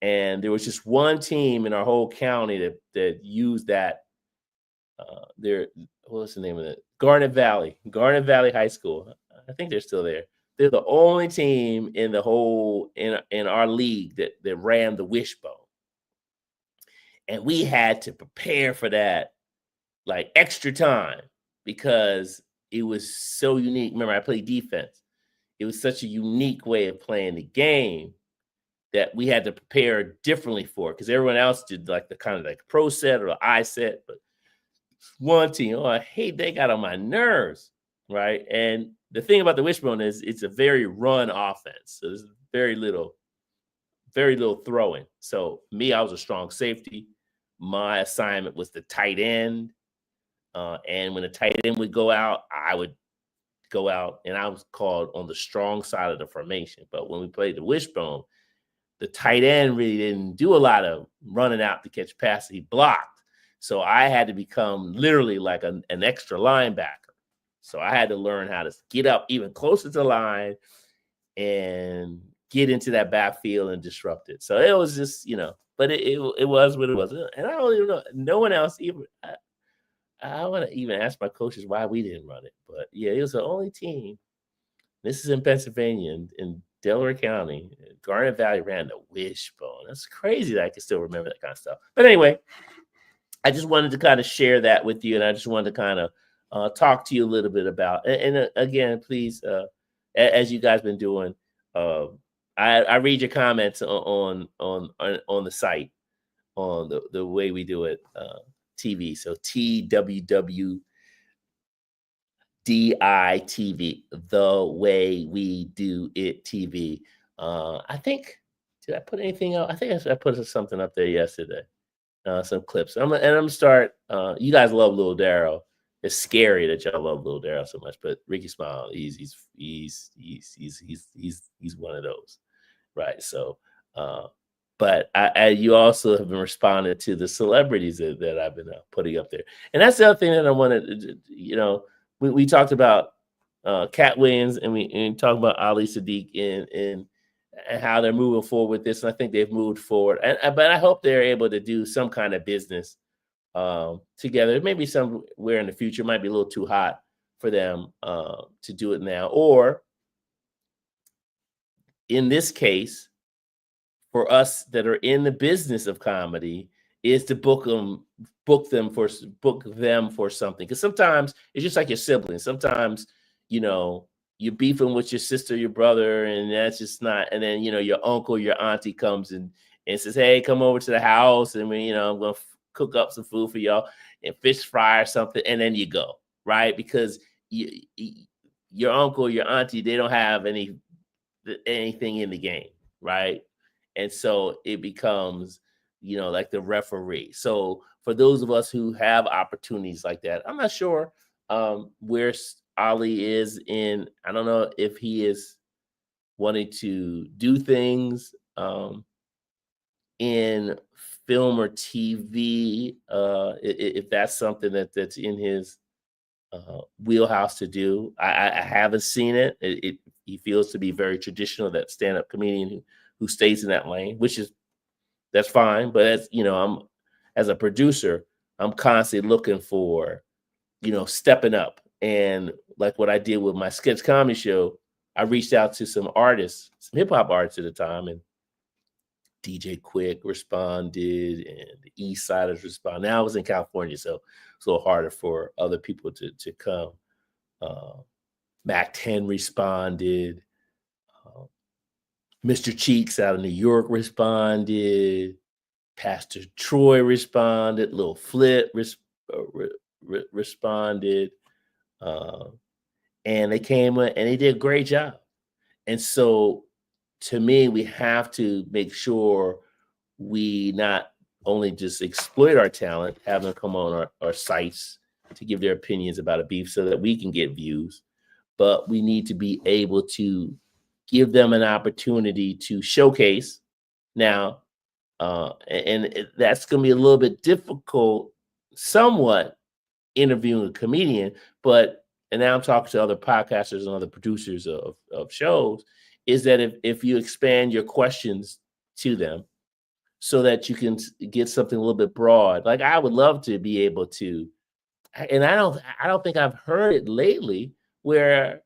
And there was just one team in our whole county that used that. What was the name of it? Garnet Valley High School. I think they're still there. They're the only team in the whole in our league that ran the wishbone. And we had to prepare for that like extra time because it was so unique. Remember, I played defense. It was such a unique way of playing the game that we had to prepare differently for, because everyone else did like the kind of like pro set or the I set, but one team, I hate, they got on my nerves, right? And the thing about the wishbone is it's a very run offense, so there's very little throwing. So me, I was a strong safety. My assignment was the tight end, and when the tight end would go out, I would go out, and I was called on the strong side of the formation. But when we played the wishbone, the tight end really didn't do a lot of running out to catch passes. He blocked. So I had to become literally like an extra linebacker. So I had to learn how to get up even closer to the line and get into that backfield and disrupt it. So it was just, but it was what it was. And I don't even know, no one else even, I want to even ask my coaches why we didn't run it. But yeah, it was the only team. This is in Pennsylvania, in Delaware County. Garnet Valley ran the wishbone. That's crazy that I can still remember that kind of stuff. But anyway, I just wanted to kind of share that with you, and I just wanted to kind of talk to you a little bit about. And again, please, as you guys been doing, I read your comments on the site on the way we do it TV. So TWWDITV, the way we do it TV. I think did I put anything out? I think I put something up there yesterday. Some clips. I'm start. You guys love Lil Daryl. It's scary that y'all love Lil Daryl so much, but Ricky Smile, he's one of those. Right. So, uh, but you also have been responding to the celebrities that I've been putting up there, and that's the other thing that I wanted. We talked about Cat Williams, and we talked about Ali Siddiq and how they're moving forward with this. And I think they've moved forward, but I hope they're able to do some kind of business together. Maybe somewhere in the future. It might be a little too hot for them to do it now, or in this case for us that are in the business of comedy is to book them for something. Because sometimes it's just like your siblings. Sometimes, you're beefing with your sister, your brother, and that's just not. And then your uncle, your auntie comes and says, "Hey, come over to the house, and I'm gonna cook up some food for y'all and fish fry or something." And then you go, right? Because your uncle, your auntie, they don't have anything in the game, right? And so it becomes, like the referee. So for those of us who have opportunities like that, I'm not sure where Ali is in. I don't know if he is wanting to do things in film or TV, if that's something that's in his wheelhouse to do. I haven't seen it. He feels to be very traditional, that stand-up comedian who stays in that lane, that's fine. But as a producer, I'm constantly looking for, stepping up. And like what I did with my sketch comedy show, I reached out to some artists, some hip hop artists at the time, and DJ Quick responded, and the East Siders responded. Now I was in California, so it's a little harder for other people to come. Mac 10 responded. Mr. Cheeks out of New York responded. Pastor Troy responded. Lil Flip responded. And they came and they did a great job. And so to me, we have to make sure we not only just exploit our talent, have them come on our sites to give their opinions about a beef so that we can get views, but we need to be able to give them an opportunity to showcase. Now, that's going to be a little bit difficult, somewhat, interviewing a comedian, and now I'm talking to other podcasters and other producers of shows, is that if you expand your questions to them so that you can get something a little bit broad, like I would love to be able to, and I don't think I've heard it lately where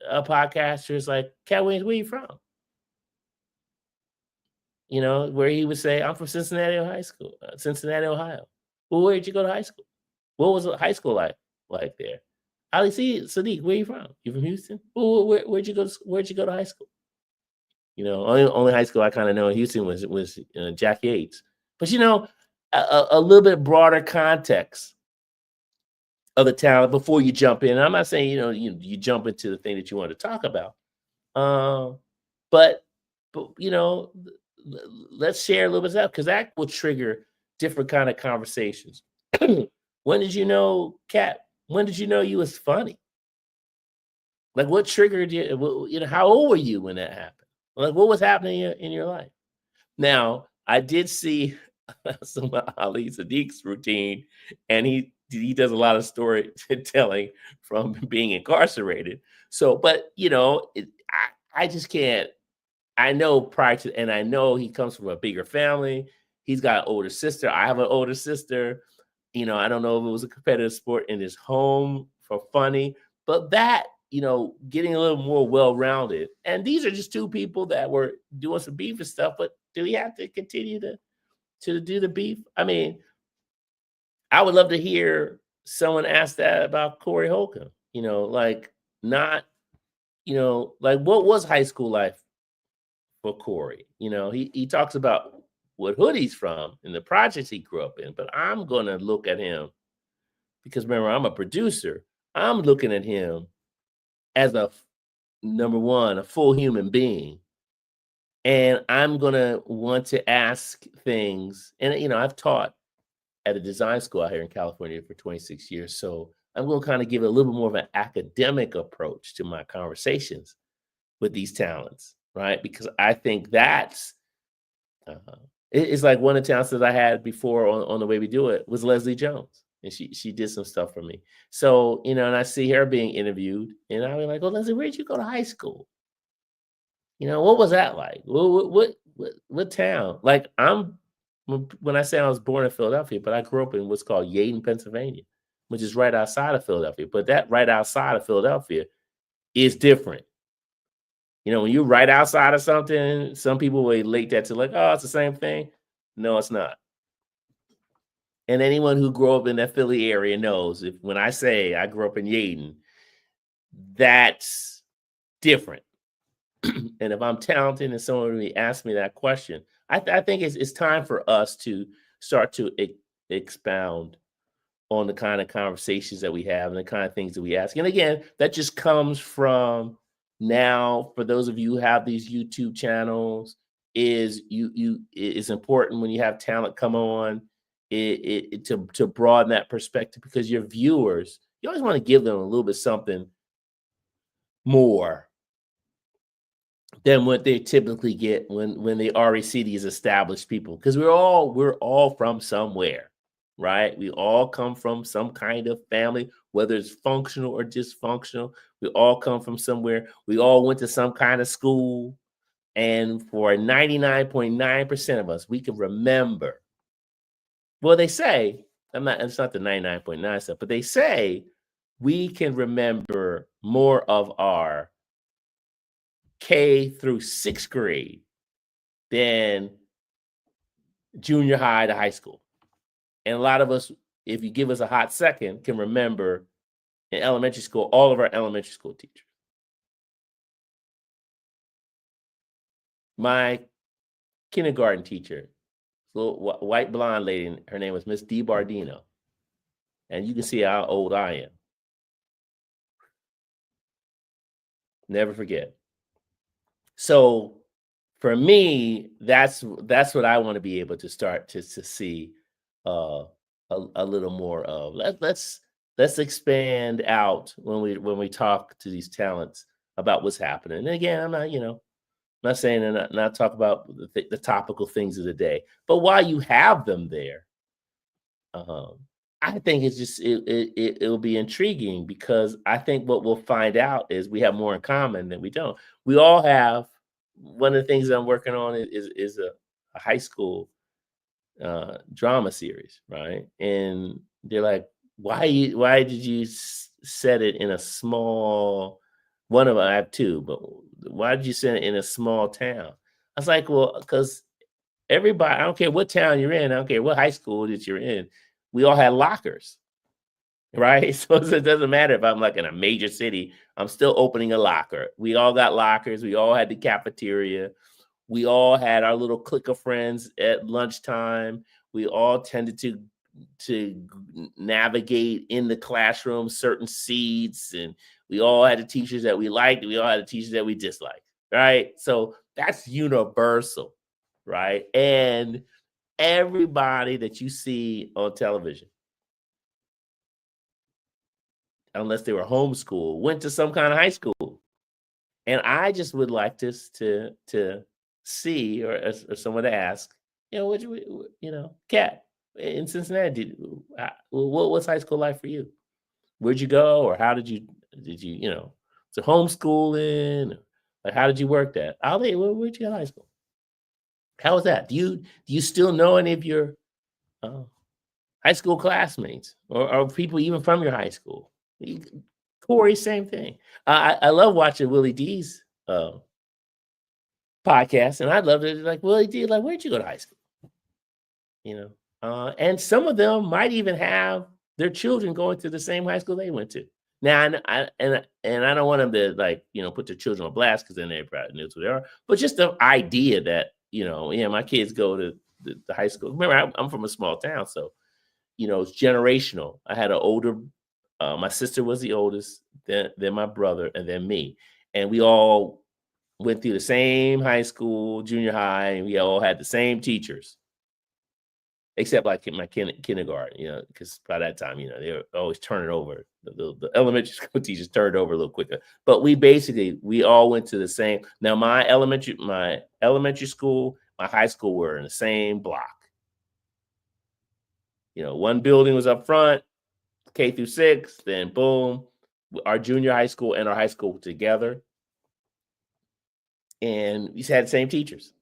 a podcaster is like, "Cat Williams, where you from?" Where he would say, "I'm from Cincinnati, Ohio." Well, where'd you go to high school? What was high school like there? Ali Siddiq, where you from? You from Houston? Well, where'd you go? Where'd you go to high school? Only high school I kind of know in Houston was Jack Yates. But a little bit broader context of the talent before you jump in. And I'm not saying you jump into the thing that you want to talk about, but let's share a little bit of that, because that will trigger different kind of conversations. When did you know, Kat? When did you know you was funny? Like, what triggered you? How old were you when that happened? Like, what was happening in your life? Now, I did see some of Ali Siddiq's routine, and he does a lot of storytelling from being incarcerated. So, but I just can't. I know prior to, and I know he comes from a bigger family. He's got an older sister. I have an older sister. I don't know if it was a competitive sport in his home for funny, but that, getting a little more well-rounded. And these are just two people that were doing some beef and stuff, but do we have to continue to do the beef? I mean, I would love to hear someone ask that about Corey Holcomb, like not like what was high school life for Corey? He talks about what hood he's from and the projects he grew up in, but I'm gonna look at him because remember, I'm a producer. I'm looking at him as number one, a full human being. And I'm gonna want to ask things. And I've taught at a design school out here in California for 26 years. So I'm gonna kind of give it a little bit more of an academic approach to my conversations with these talents, right? Because I think that's it's like one of the talents that I had before on the way we do it was Leslie Jones. And she did some stuff for me. So, and I see her being interviewed, and I'll be like, "Oh, Leslie, where did you go to high school? What was that like? What town?" Like when I say I was born in Philadelphia, but I grew up in what's called Yaden, Pennsylvania, which is right outside of Philadelphia. But that right outside of Philadelphia is different. When you're right outside of something, some people will relate that to like, oh, it's the same thing. No, it's not. And anyone who grew up in that Philly area knows when I say I grew up in Yaden, that's different. And if I'm talented and someone really asks me that question, I think it's time for us to start to expound on the kind of conversations that we have and the kind of things that we ask. And again, that just comes from now, for those of you who have these YouTube channels, is it's important when you have talent come on to broaden that perspective, because your viewers, you always want to give them a little bit something more than what they typically get when they already see these established people, because we're all from somewhere, right? We all come from some kind of family, whether it's functional or dysfunctional. We all come from somewhere. We all went to some kind of school, and for 99.9% of us, we can remember. Well, they say, it's not the 99.9 stuff, but they say we can remember more of our K through sixth grade than junior high to high school. And a lot of us, if you give us a hot second, can remember in elementary school, all of our elementary school teachers. My kindergarten teacher, little white blonde lady, her name was Miss D. Bardino. And you can see how old I am. Never forget. So for me, that's what I want to be able to start to see a little more of. Let's expand out when we talk to these talents about what's happening. And again, I'm not saying and not talk about the topical things of the day, but while you have them there, I think it's just it'll be intriguing, because I think what we'll find out is we have more in common than we don't. We all have. One of the things that I'm working on is a high school drama series, right? And they're like, why did you set it in a small, one of them, I have two, but why did you set it in a small town? I was like, well, because everybody, I don't care what town you're in, I don't care what high school that you're in, we all had lockers, right? So it doesn't matter if I'm like in a major city, I'm still opening a locker. We all got lockers. We all had the cafeteria. We all had our little clique of friends at lunchtime. We all tended to navigate in the classroom certain seats, and we all had the teachers that we liked. We all had the teachers that we disliked, right? So that's universal, right? And everybody that you see on television, unless they were homeschooled, went to some kind of high school. And I just would like this to see, or someone to ask, Katt, in Cincinnati, what's high school life for you? Where'd you go, or how did you so homeschooling? Like, how did you work that? Where'd you go to high school? How was that? Do you still know any of your uh, high school classmates, or people even from your high school? Corey, same thing. I love watching Willie D's podcast, and I'd love to like, Willie D, like, where'd you go to high school? And some of them might even have their children going to the same high school they went to. Now, and I don't want them to like put their children on blast because then they probably knows who they are. But just the idea that yeah, my kids go to the high school. Remember, I'm from a small town, so it's generational. I had an older, my sister was the oldest, then my brother, and then me, and we all went through the same high school, junior high, and we all had the same teachers. Except like in my kindergarten, because by that time, they were always turning over. The elementary school teachers turned over a little quicker. But we all went to the same. Now my elementary school, my high school were in the same block. One building was up front, K through 6, then boom, our junior high school and our high school together. And we had the same teachers.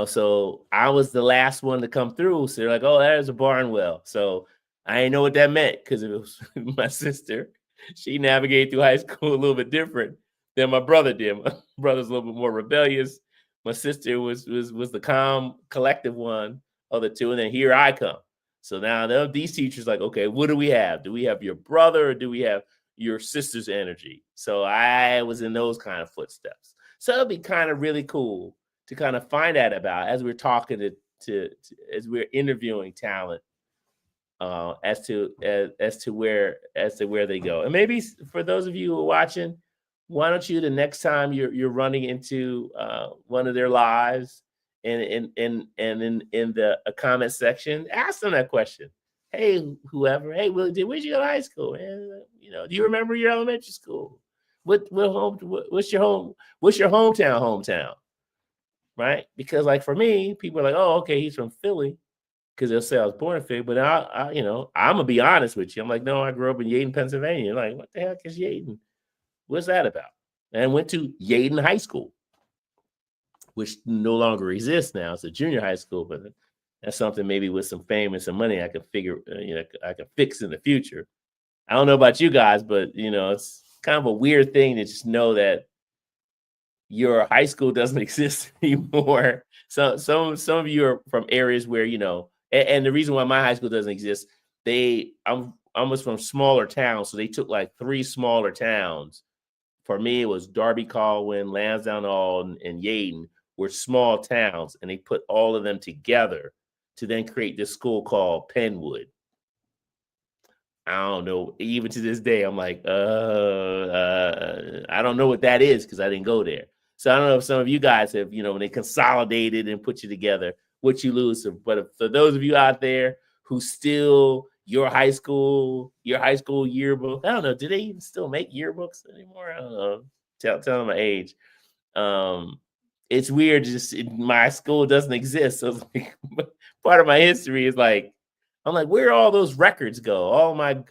So I was the last one to come through. So they're like, oh, there's a Barnwell. So I didn't know what that meant because it was my sister. She navigated through high school a little bit different than my brother did. My brother's a little bit more rebellious. My sister was the calm, collective one of the two. And then here I come. So now these teachers like, okay, what do we have? Do we have your brother or do we have your sister's energy? So I was in those kind of footsteps. So it'd be kind of really cool to kind of find out about as we're talking to as we're interviewing talent, as to where they go. And maybe for those of you who are watching, why don't you the next time you're running into one of their lives and in the comment section, ask them that question. Hey, whoever. Hey, where'd you go to high school? Man? Do you remember your elementary school? What's your hometown? Right? Because like for me, people are like, oh, okay, he's from Philly because they'll say I was born in Philly. But I'm gonna be honest with you. I'm like, no, I grew up in Yaden, Pennsylvania. Like, what the heck is Yaden? What's that about? And went to Yaden High School, which no longer exists now. It's a junior high school, but that's something maybe with some fame and some money I could figure, I could fix in the future. I don't know about you guys, but it's kind of a weird thing to just know that your high school doesn't exist anymore. So some of you are from areas where and the reason why my high school doesn't exist, I'm almost from smaller towns, so they took like 3 smaller towns. For me, it was Darby, Colwyn, Lansdowne, Alden, and Yaden were small towns, and they put all of them together to then create this school called Penwood. I don't know. Even to this day, I'm like, I don't know what that is because I didn't go there. So I don't know if some of you guys have, when they consolidated and put you together, what you lose. But for those of you out there who still your high school yearbook, I don't know. Do they even still make yearbooks anymore? I don't know. Tell them my age. It's weird. Just my school doesn't exist. So it's like part of my history is like, I'm like, where all those records go? All my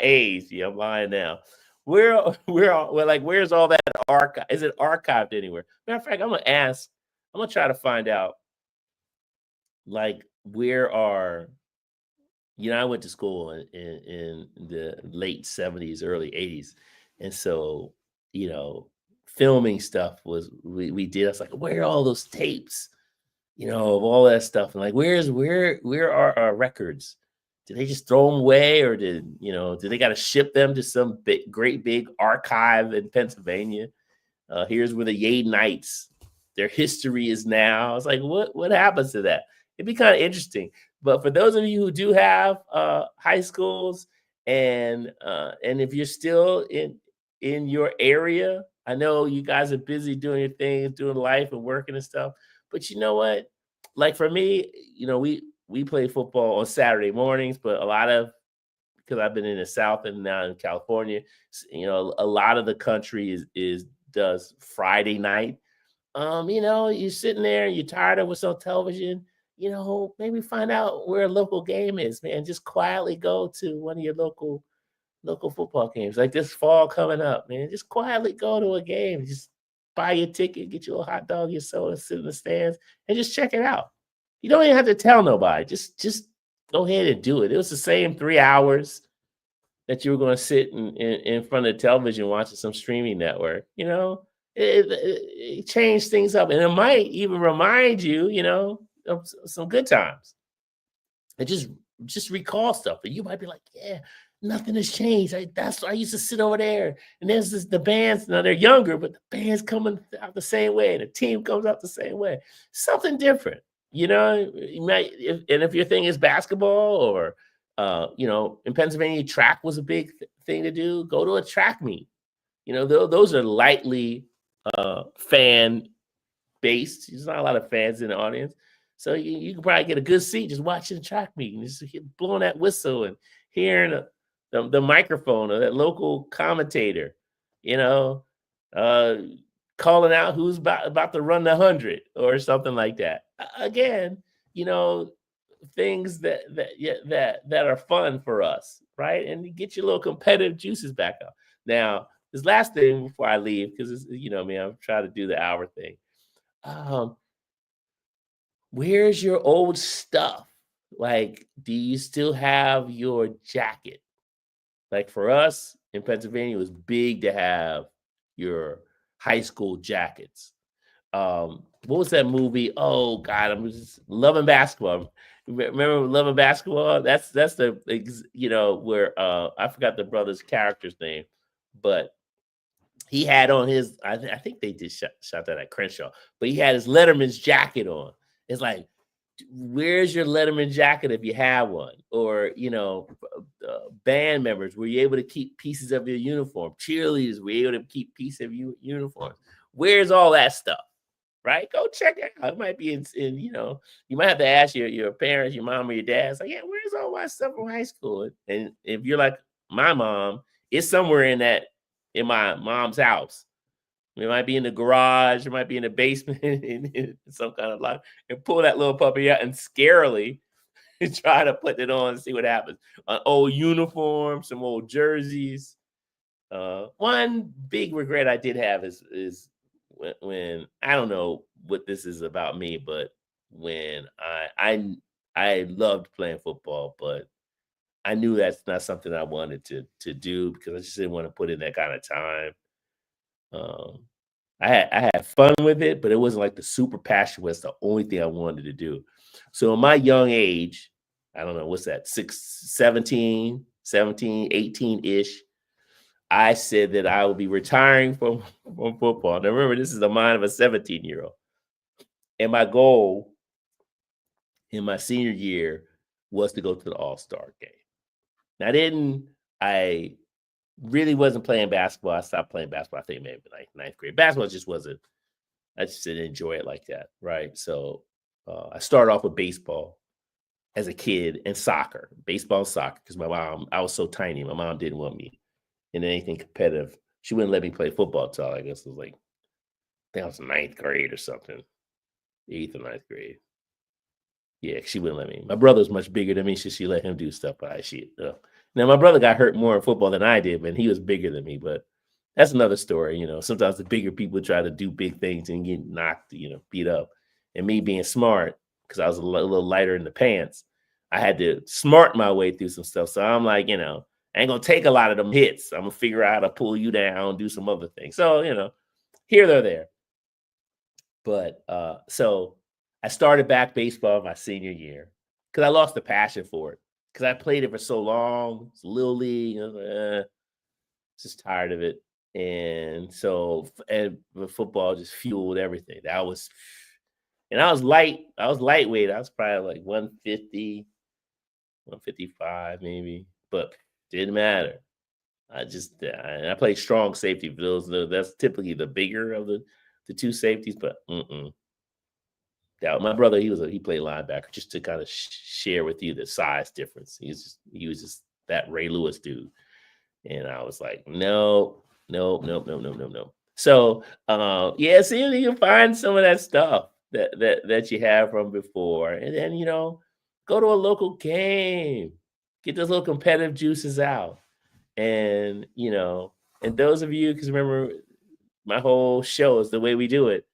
A's. Yeah, I'm lying now. Where's all that archive? Is it archived anywhere? Matter of fact, I'm gonna try to find out, like, where are, I went to school in the late 70s, early 80s. And so, filming stuff we did. I was like, where are all those tapes? Of all that stuff. And like, where are our records? Did they just throw them away, or did they got to ship them to some great big archive in Pennsylvania? Here's where the Yadenites, their history is now. It's like, what happens to that? It'd be kind of interesting. But for those of you who do have high schools, and if you're still in your area, I know you guys are busy doing your things, doing life and working and stuff. But you know what? Like for me, we play football on Saturday mornings, but a lot of, because I've been in the South and now in California, a lot of the country does Friday night. You're sitting there, you're tired of what's on television, maybe find out where a local game is, man. Just quietly go to one of your local football games. Like this fall coming up, man. Just quietly go to a game. Just buy your ticket, get you a hot dog, your soda, sit in the stands, and just check it out. You don't even have to tell nobody. Just go ahead and do it. It was the same 3 hours that you were going to sit in front of the television watching some streaming network. It changed things up, and it might even remind you, of some good times. And just recall stuff that you might be like, yeah, Nothing has changed. I used to sit over there, and there's the bands. Now they're younger, but the band's coming out the same way, and the team comes out the same way. Something different, you know. You might, if your thing is basketball, or in Pennsylvania, track was a big thing to do. Go to a track meet. You know, those are lightly fan based. There's not a lot of fans in the audience, so you can probably get a good seat just watching the track meet and just blowing that whistle and hearing the microphone of that local commentator, you know, uh, calling out who's about to run the 100 or something like that. Again, you know, things that are fun for us, right? And you get your little competitive juices back up. Now, this last thing before I leave, because I'm trying to do the hour thing. Um, where's your old stuff? Like, do you still have your jacket? Like for us in Pennsylvania, it was big to have your high school jackets. What was that movie? Oh God, I'm just loving basketball. Remember loving basketball? That's where I forgot the brother's character's name, but he had on his. I think they did shot that at Crenshaw, but he had his Letterman's jacket on. It's like, where's your Letterman jacket if you have one? Or band members, were you able to keep pieces of your uniform? Cheerleaders, were you able to keep pieces of your uniforms? Where's all that stuff? Right? Go check it out. It might be in you might have to ask your parents, your mom or your dad. It's like, yeah, where's all my stuff from high school? And if you're like my mom, it's somewhere in my mom's house. It might be in the garage, it might be in the basement, in some kind of lock, and pull that little puppy out and scarily try to put it on and see what happens. An old uniform, some old jerseys. One big regret I did have is when I don't know what this is about me, but when I loved playing football, but I knew that's not something I wanted to do because I just didn't want to put in that kind of time. Um, I had fun with it, but it wasn't like the super passion was the only thing I wanted to do. So in my young age, I don't know, what's that, 18-ish, I said that I will be retiring from football. Now remember, this is the mind of a 17-year-old. And my goal in my senior year was to go to the All-Star game. Now I really wasn't playing basketball. I stopped playing basketball, I think maybe like ninth grade. Basketball just wasn't, I just didn't enjoy it like that, right? So I started off with baseball as a kid and soccer, baseball and soccer, because I was so tiny. My mom didn't want me in anything competitive. She wouldn't let me play football until I guess it was like, I think I was ninth grade or something, 8th or ninth grade. Yeah, she wouldn't let me. My brother's much bigger than me, so she let him do stuff. But now my brother got hurt more in football than I did, but he was bigger than me. But that's another story. Sometimes the bigger people try to do big things and get knocked, beat up. And me being smart, because I was a little lighter in the pants, I had to smart my way through some stuff. So I'm like, I ain't gonna take a lot of them hits. I'm gonna figure out how to pull you down, do some other things. So here they're there. But so I started back baseball my senior year because I lost the passion for it because I played it for so long. It's little league, just tired of it. And so, and the football just fueled everything. And I was lightweight. I was probably like 150, 155 maybe, but didn't matter. I played strong safety. That's typically the bigger of the two safeties, but yeah, my brother, he played linebacker, just to kind of share with you the size difference. He was just that Ray Lewis dude, and I was like, no, no, no, no, no, no, no. So yeah, see if you can find some of that stuff that you have from before, and then go to a local game, get those little competitive juices out, and and those of you, because remember, my whole show is the way we do it.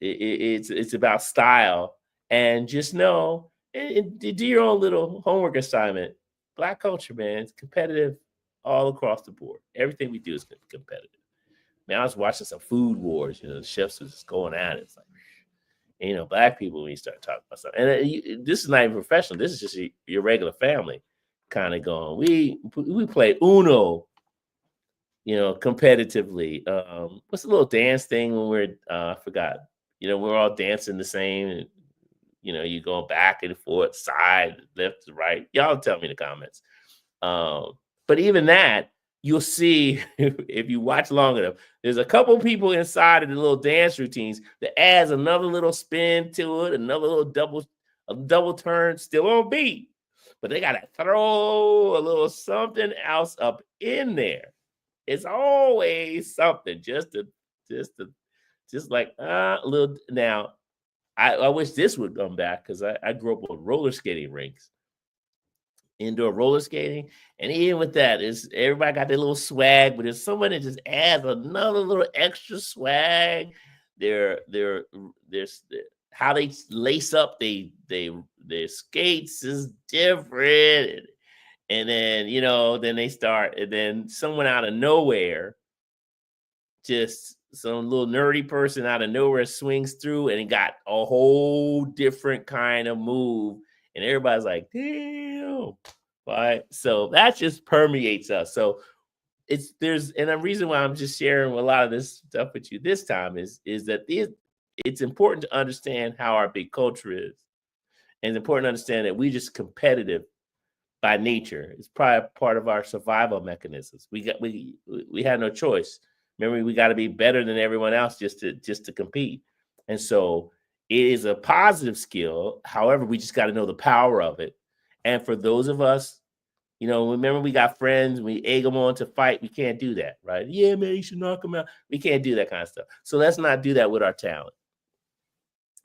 It's about style, and just know and do your own little homework assignment. Black culture, man, it's competitive all across the board. Everything we do is competitive. Man, I was watching some food wars. The chefs was just going at it. It's like, black people, when you start talking about stuff, and this is not even professional. This is just your regular family. kind of going. We play Uno, competitively. What's the little dance thing when we're I forgot. We're all dancing the same, and you go back and forth, side, left to right. Y'all tell me in the comments. But even that, you'll see if you watch long enough, there's a couple people inside of the little dance routines that adds another little spin to it, another little double turn, still on beat. But they gotta throw a little something else up in there. It's always something just like a little. Now, I wish this would come back because I grew up with roller skating rinks, indoor roller skating, and even with that, is everybody got their little swag, but there's someone that just adds another little extra swag. There's how they lace up their skates is different, and then then they start, and then someone out of nowhere, just some little nerdy person out of nowhere swings through and it got a whole different kind of move. And everybody's like, damn. Right. So that just permeates us. So and the reason why I'm just sharing a lot of this stuff with you this time is that it's important to understand how our big culture is. And it's important to understand that we're just competitive by nature. It's probably part of our survival mechanisms. We had no choice. Remember, we got to be better than everyone else just to compete. And so it is a positive skill. However, we just got to know the power of it. And for those of us, remember, we got friends, we egg them on to fight. We can't do that, right? Yeah, man, you should knock them out. We can't do that kind of stuff. So let's not do that with our talent,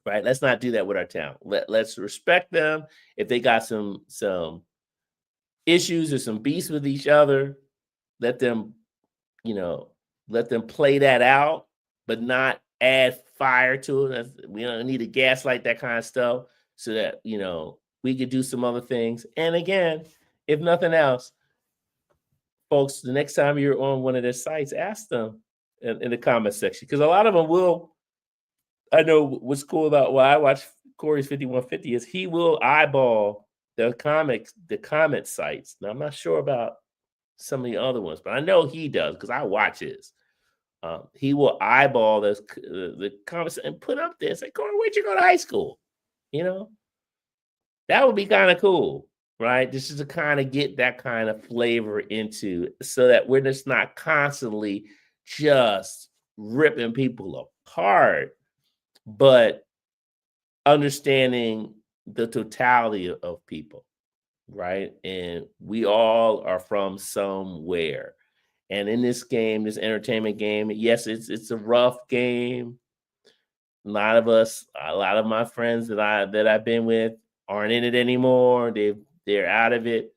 right? Let's not do that with our talent. Let's respect them. If they got some issues or some beefs with each other, let them play that out, but not add fire to it. We don't need to gaslight that kind of stuff, so that we could do some other things. And again, if nothing else, folks, the next time you're on one of their sites, ask them in the comment section, because a lot of them will. I know what's cool about why I watch Corey's 5150 is he will eyeball the comment sites. Now, I'm not sure about some of the other ones, but I know he does because I watch his. He will eyeball the comments and put up there, say, Corey, where'd you go to high school? That would be kind of cool, right? This is to kind of get that kind of flavor into, so that we're just not constantly just ripping people apart, but understanding the totality of people, right? And we all are from somewhere. And in this game, this entertainment game, yes, it's a rough game. A lot of my friends that I've been with aren't in it anymore. They're out of it,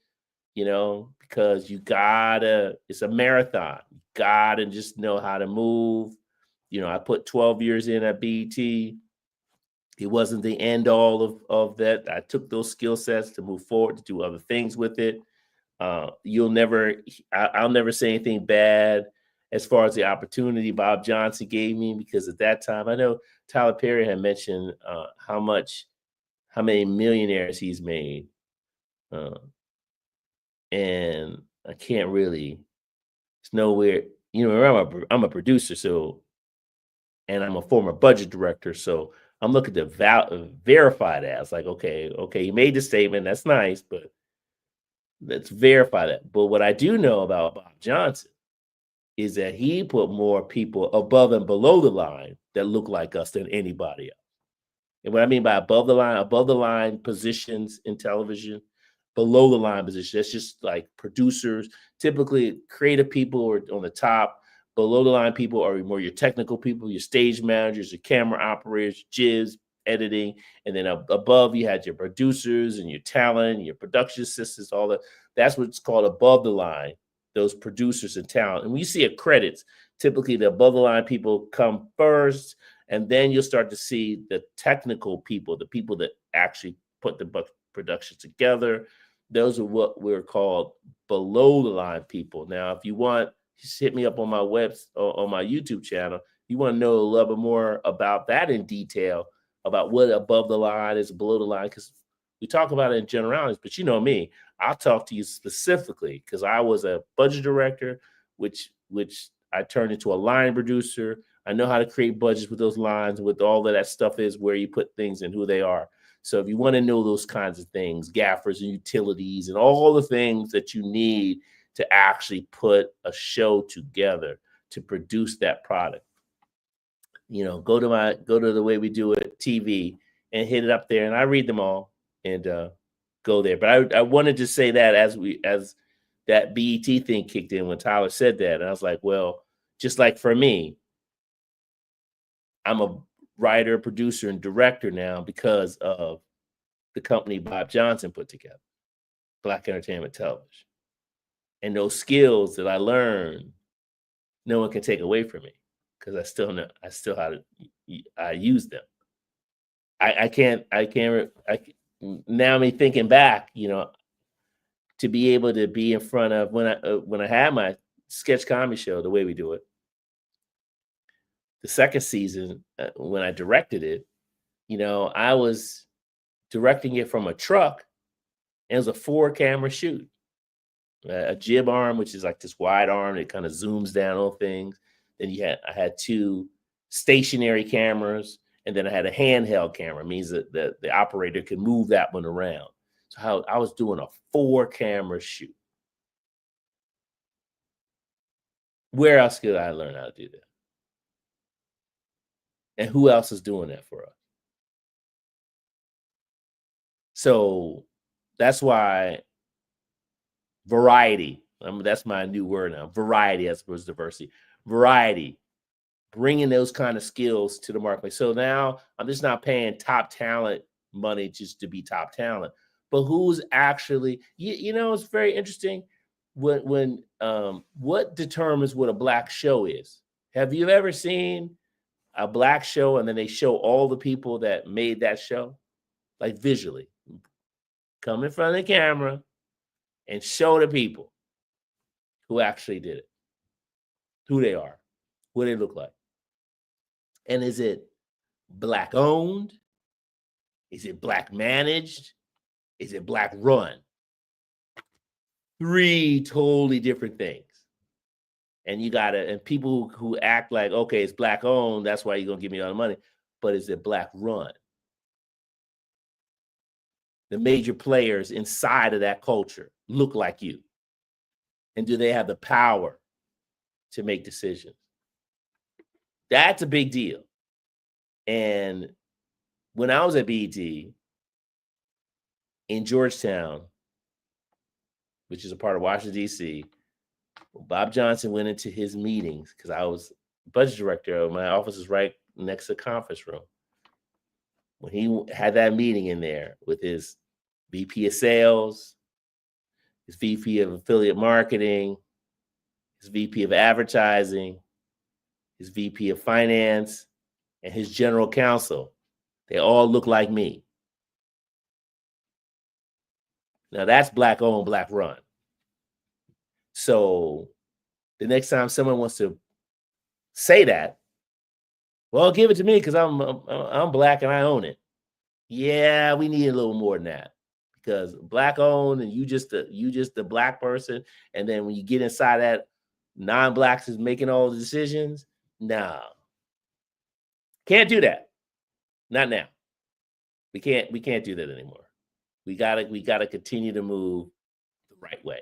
because it's a marathon. You gotta just know how to move. I put 12 years in at BET. It wasn't the end all of that. I took those skill sets to move forward, to do other things with it. I'll never say anything bad as far as the opportunity Bob Johnson gave me, because at that time, I know Tyler Perry had mentioned how many millionaires he's made. And I can't really, it's nowhere, I'm a producer, so, and I'm a former budget director, so I'm looking to verify that. It's like, okay, you made the statement, that's nice, but let's verify that. But what I do know about Bob Johnson is that he put more people above and below the line that look like us than anybody else. And what I mean by above the line positions in television, below the line positions, that's just like producers. Typically, creative people are on the top. Below the line people are more your technical people, your stage managers, your camera operators, jibs, editing, and then above you had your producers and your talent, your production assistants, all that. That's what's called above the line, those producers and talent. And when you see a credits, typically the above the line people come first, and then you'll start to see the technical people, the people that actually put the production together. Those are what we're called below the line people. Now, if you want, just hit me up on my on my YouTube channel. You want to know a little bit more about that in detail, about what above the line is, below the line, because We talk about it in generalities, but you know me, I'll talk to you specifically because I was a budget director, which I turned into a line producer. I know how to create budgets with those lines, with all of that stuff is where you put things and who they are. So if you want to know those kinds of things, gaffers and utilities and all the things that you need to actually put a show together to produce that product, go to the Way We Do It TV and hit it up there, and I read them all and go there. But I wanted to say that as that BET thing kicked in when Tyler said that, and I was like, well, just like for me, I'm a writer, producer, and director now because of the company Bob Johnson put together, Black Entertainment Television. And those skills that I learned, no one can take away from me because I still how to use them. Now me thinking back, to be able to be in front of when I had my sketch comedy show, The Way We Do It, the second season, when I directed it, I was directing it from a truck, and it was a 4-camera shoot. A jib arm, which is like this wide arm that kind of zooms down on things. Then I had 2 stationary cameras, and then I had a handheld camera. It means that the operator can move that one around. So I was doing a 4-camera shoot. Where else could I learn how to do that? And who else is doing that for us? So that's why variety, that's my new word now, variety as opposed to diversity. Variety, bringing those kind of skills to the marketplace. So now I'm just not paying top talent money just to be top talent, but who's actually, it's very interesting when what determines what a Black show is. Have you ever seen a Black show and then they show all the people that made that show, like visually, come in front of the camera and show the people who actually did it, who they are, what they look like? And is it Black owned? Is it Black managed? Is it Black run? 3 totally different things. And and people who act like, okay, it's Black owned, that's why you're gonna give me all the money. But is it Black run? The major players inside of that culture look like you. And do they have the power to make decisions? That's a big deal. And when I was at BET in Georgetown, which is a part of Washington, D.C., Bob Johnson went into his meetings because I was budget director. My office is right next to the conference room. When he had that meeting in there with his VP of sales, his VP of affiliate marketing, his VP of advertising, his VP of finance, and his general counsel, they all look like me. Now that's Black owned, Black run. So the next time someone wants to say that, well, give it to me because I'm Black and I own it. Yeah, we need a little more than that, because Black owned and you just the Black person, and then when you get inside that, non-Blacks is making all the decisions. No, can't do that. Not now. We can't do that anymore. We gotta continue to move the right way.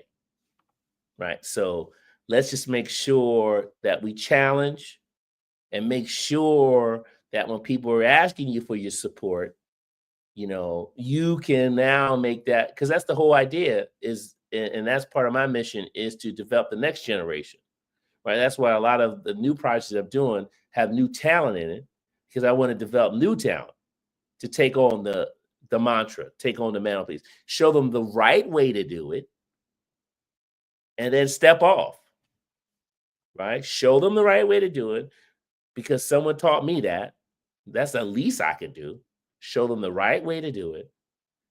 Right. So let's just make sure that we challenge and make sure that when people are asking you for your support, you can now make that, because that's the whole idea is, and that's part of my mission, is to develop the next generation. Right. That's why a lot of the new projects that I'm doing have new talent in it, because I want to develop new talent to take on the mantra, take on the mantelpiece, show them the right way to do it, and then step off. Right? Show them the right way to do it, because someone taught me that. That's the least I can do. Show them the right way to do it.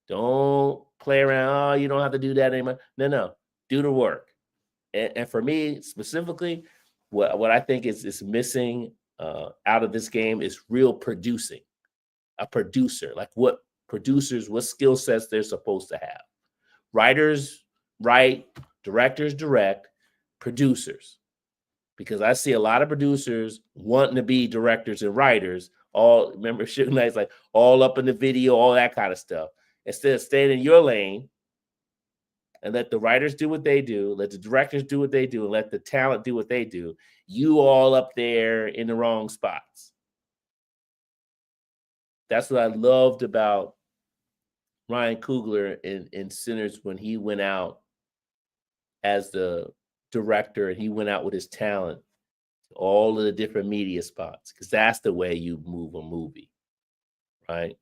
Don't play around. Oh, you don't have to do that anymore. No. Do the work. And for me specifically, what I think is missing out of this game is real producing. A producer, like what producers what skill sets they're supposed to have. Writers write, directors direct, producers. Because I see a lot of producers wanting to be directors and writers. All remember Suge Knight's like all up in the video, all that kind of stuff. Instead of staying in your lane and let the writers do what they do, let the directors do what they do, and let the talent do what they do, you all up there in the wrong spots. That's what I loved about Ryan Coogler in Sinners when he went out as the director and he went out with his talent, all of the different media spots, because that's the way you move a movie, right?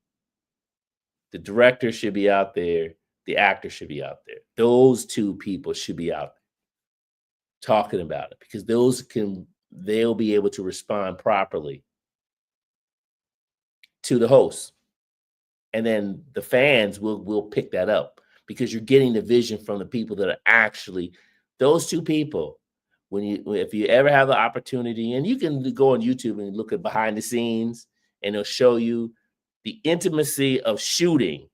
The director should be out there. The actor should be out there. Those two people should be out there talking about it because they'll be able to respond properly to the host. And then the fans will pick that up because you're getting the vision from the people that are actually those two people. If you ever have the opportunity, and you can go on YouTube and look at behind the scenes, and it'll show you the intimacy of shooting,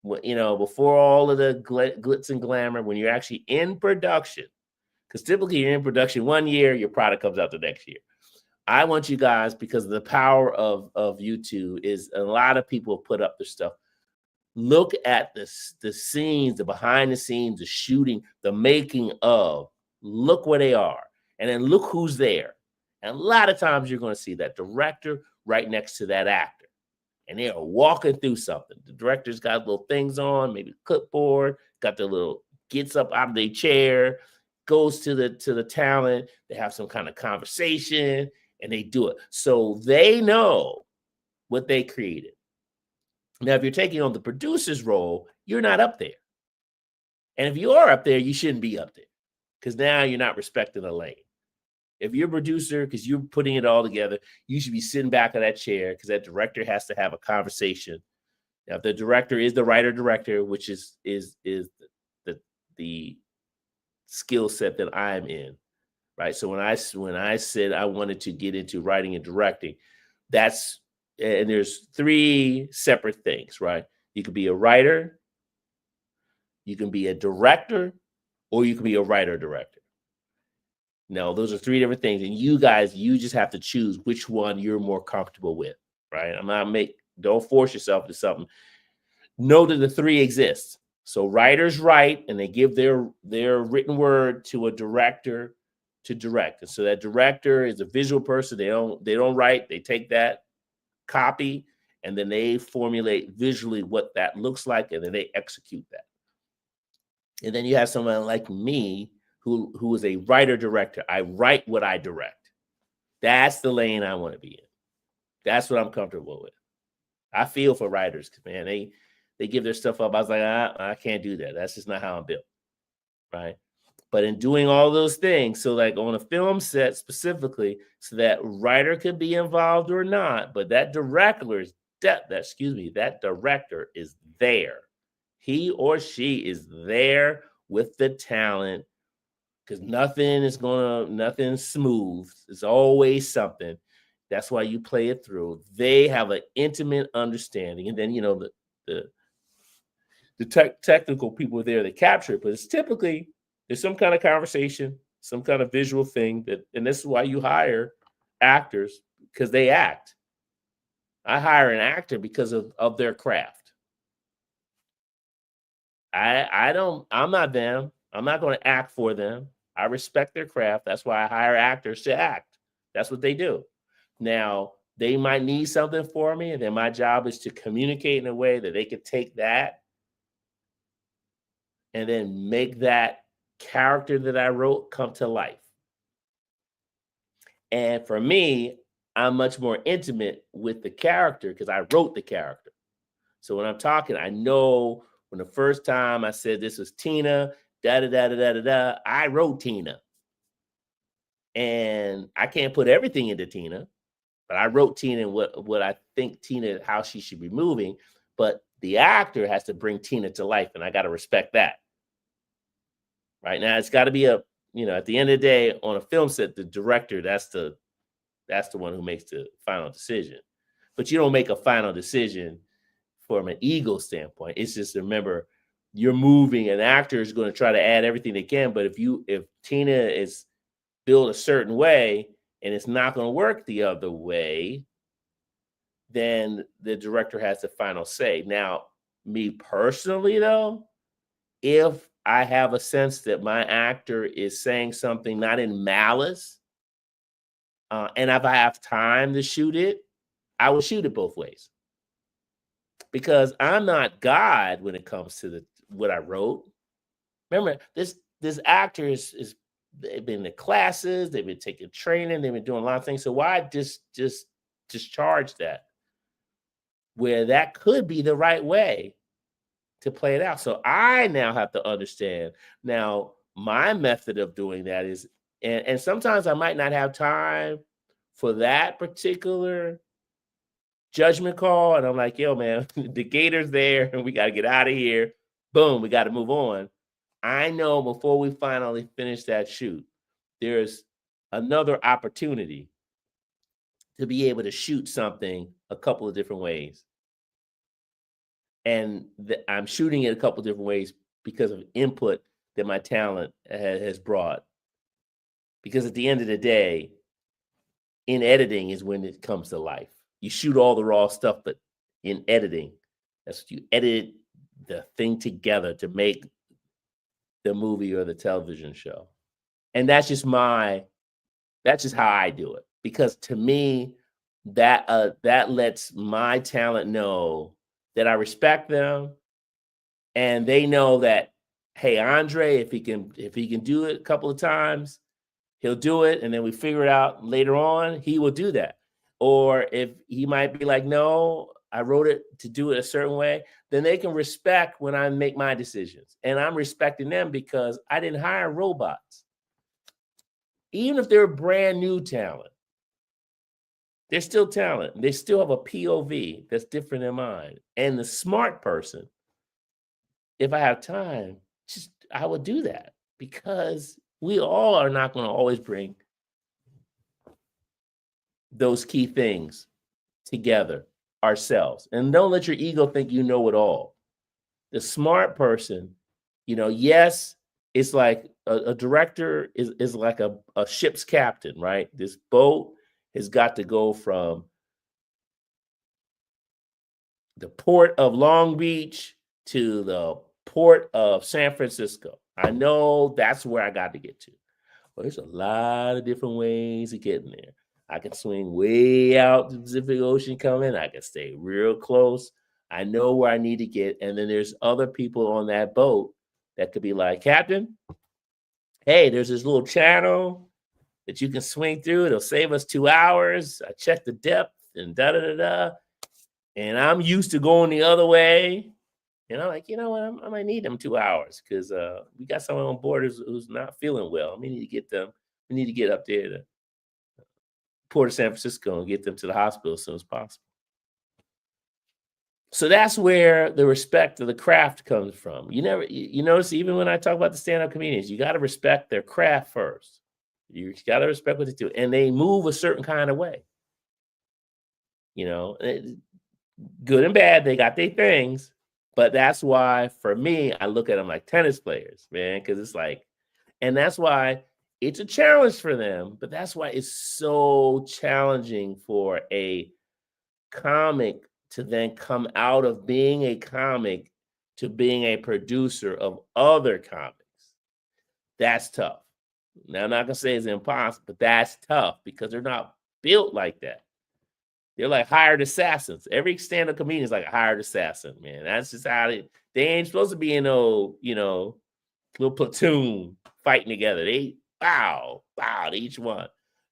before all of the glitz and glamour, when you're actually in production. Because typically you're in production 1 year, your product comes out the next year. I want you guys, because of the power of YouTube, is a lot of people put up their stuff. Look at the scenes, the behind the scenes, the shooting, the making of. Look where they are. And then look who's there. And a lot of times you're going to see that director right next to that actor. And they are walking through something. The director's got little things on, maybe clipboard, got the little, gets up out of their chair, goes to the talent. They have some kind of conversation and they do it. So they know what they created. Now, if you're taking on the producer's role, you're not up there. And if you are up there, you shouldn't be up there because now you're not respecting the lane. If you're a producer, because you're putting it all together, you should be sitting back in that chair because that director has to have a conversation. Now, if the director is the writer-director, which is the skill set that I'm in, right? So when I said I wanted to get into writing and directing, and there's 3 separate things, right? You could be a writer, you can be a director, or you can be a writer-director. No, those are 3 different things. And you just have to choose which one you're more comfortable with, right? Don't force yourself to something. Know that the 3 exist. So writers write and they give their written word to a director to direct. And so that director is a visual person. They don't write, they take that copy and then they formulate visually what that looks like and then they execute that. And then you have someone like me who is a writer-director. I write what I direct. That's the lane I want to be in. That's what I'm comfortable with. I feel for writers because, man, they give their stuff up. I was like, I can't do that. That's just not how I'm built, right? But in doing all those things, so like on a film set specifically, so that writer could be involved or not, but that director is there. He or she is there with the talent because nothing's smooth. It's always something. That's why you play it through. They have an intimate understanding. And then, the technical people there that capture it, but it's typically there's some kind of conversation, some kind of visual thing and this is why you hire actors because they act. I hire an actor because of their craft. I'm not them. I'm not going to act for them. I respect their craft. That's why I hire actors to act. That's what they do. Now, they might need something for me, and then my job is to communicate in a way that they can take that and then make that character that I wrote come to life. And for me, I'm much more intimate with the character because I wrote the character. So when I'm talking, I know when the first time I said this was Tina, I wrote Tina. And I can't put everything into Tina, but I wrote Tina and what I think Tina, how she should be moving. But the actor has to bring Tina to life, and I got to respect that. Right now, it's got to be at the end of the day on a film set, the director, that's the one who makes the final decision. But you don't make a final decision from an ego standpoint. It's just, remember, you're moving. An actor is going to try to add everything they can, but if Tina is built a certain way and it's not going to work the other way, then the director has the final say. Now, me personally, though, if I have a sense that my actor is saying something not in malice, and if I have time to shoot it, I will shoot it both ways, because I'm not God when it comes to what I wrote. Remember, this actor is they've been to classes, they've been taking training, they've been doing a lot of things. So why just discharge that, where that could be the right way to play it out? So I now have to understand. Now, my method of doing that is, and sometimes I might not have time for that particular judgment call, and I'm like, yo, man, the gator's there, and we got to get out of here. Boom, we got to move on. I know before we finally finish that shoot, there's another opportunity to be able to shoot something a couple of different ways. And I'm shooting it a couple of different ways because of input that my talent has brought. Because at the end of the day, in editing is when it comes to life. You shoot all the raw stuff, but in editing, that's what you edit the thing together to make the movie or the television show. And that's just how I do it. Because to me, that lets my talent know that I respect them, and they know that, hey, Andre, if he can do it a couple of times, he'll do it, and then we figure it out later on, he will do that. Or if he might be like, no, I wrote it to do it a certain way, then they can respect when I make my decisions. And I'm respecting them because I didn't hire robots. Even if they're brand new talent, they're still talent. They still have a POV that's different than mine. And the smart person, if I have time, I would do that, because we all are not going to always bring those key things together ourselves. And don't let your ego think you know it all. The smart person, yes, it's like a director is like a ship's captain, right? This boat has got to go from the port of Long Beach to the port of San Francisco. I know that's where I got to get to. Well, there's a lot of different ways of getting there. I can swing way out to the Pacific Ocean coming. I can stay real close. I know where I need to get. And then there's other people on that boat that could be like, Captain, hey, there's this little channel that you can swing through. It'll save us 2 hours. I checked the depth and da-da-da-da. And I'm used to going the other way. And I'm like, you know what? I might need them 2 hours, because we got someone on board who's not feeling well. We need to get them. We need to get up there to Port of San Francisco and get them to the hospital as soon as possible. So that's where the respect of the craft comes from. You notice, even when I talk about the stand-up comedians, you got to respect their craft first. You got to respect what they do, and they move a certain kind of way. Good and bad, they got their things. But that's why, for me, I look at them like tennis players, man, because it's like, and that's why it's a challenge for them. But that's why it's so challenging for a comic to then come out of being a comic to being a producer of other comics. That's tough. Now, I'm not going to say it's impossible, but that's tough because they're not built like that. They're like hired assassins. Every stand-up comedian is like a hired assassin, man. That's just how they ain't supposed to be in no, little platoon fighting together. They bow to each one.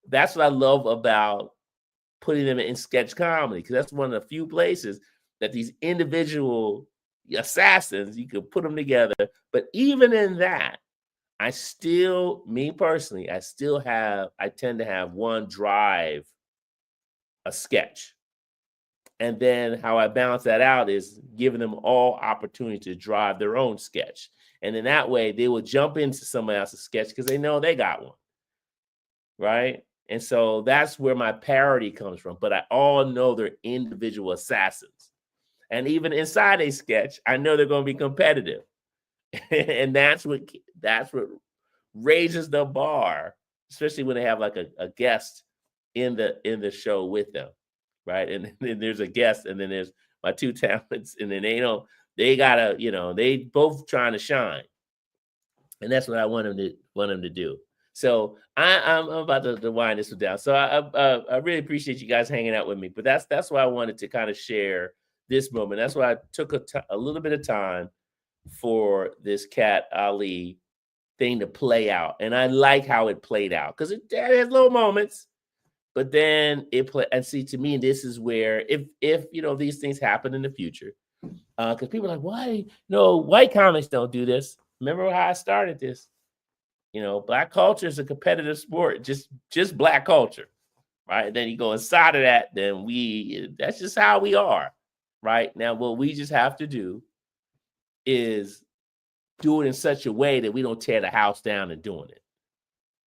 That's what I love about putting them in sketch comedy, because that's one of the few places that these individual assassins, you can put them together. But even in that, me personally, I tend to have one drive a sketch. And then how I balance that out is giving them all opportunity to drive their own sketch. And in that way, they will jump into somebody else's sketch because they know they got one. Right? And so that's where my parody comes from. But I all know they're individual assassins. And even inside a sketch, I know they're going to be competitive. And that's what raises the bar, especially when they have like a guest in the show with them, right? And then there's a guest, and then there's my two talents, and then they gotta, they both trying to shine, and that's what I want them to do. So I'm about to wind this one down. So I really appreciate you guys hanging out with me. But that's why I wanted to kind of share this moment. That's why I took a little bit of time for this Katt Ali thing to play out, and I like how it played out because it has little moments, but then it play. And see, to me, this is where if these things happen in the future, because people are like, why no white comics don't do this? Remember how I started this? Black culture is a competitive sport, just black culture, right? And then you go inside of that, then that's just how we are, right? Now, what we just have to do is do it in such a way that we don't tear the house down in doing it.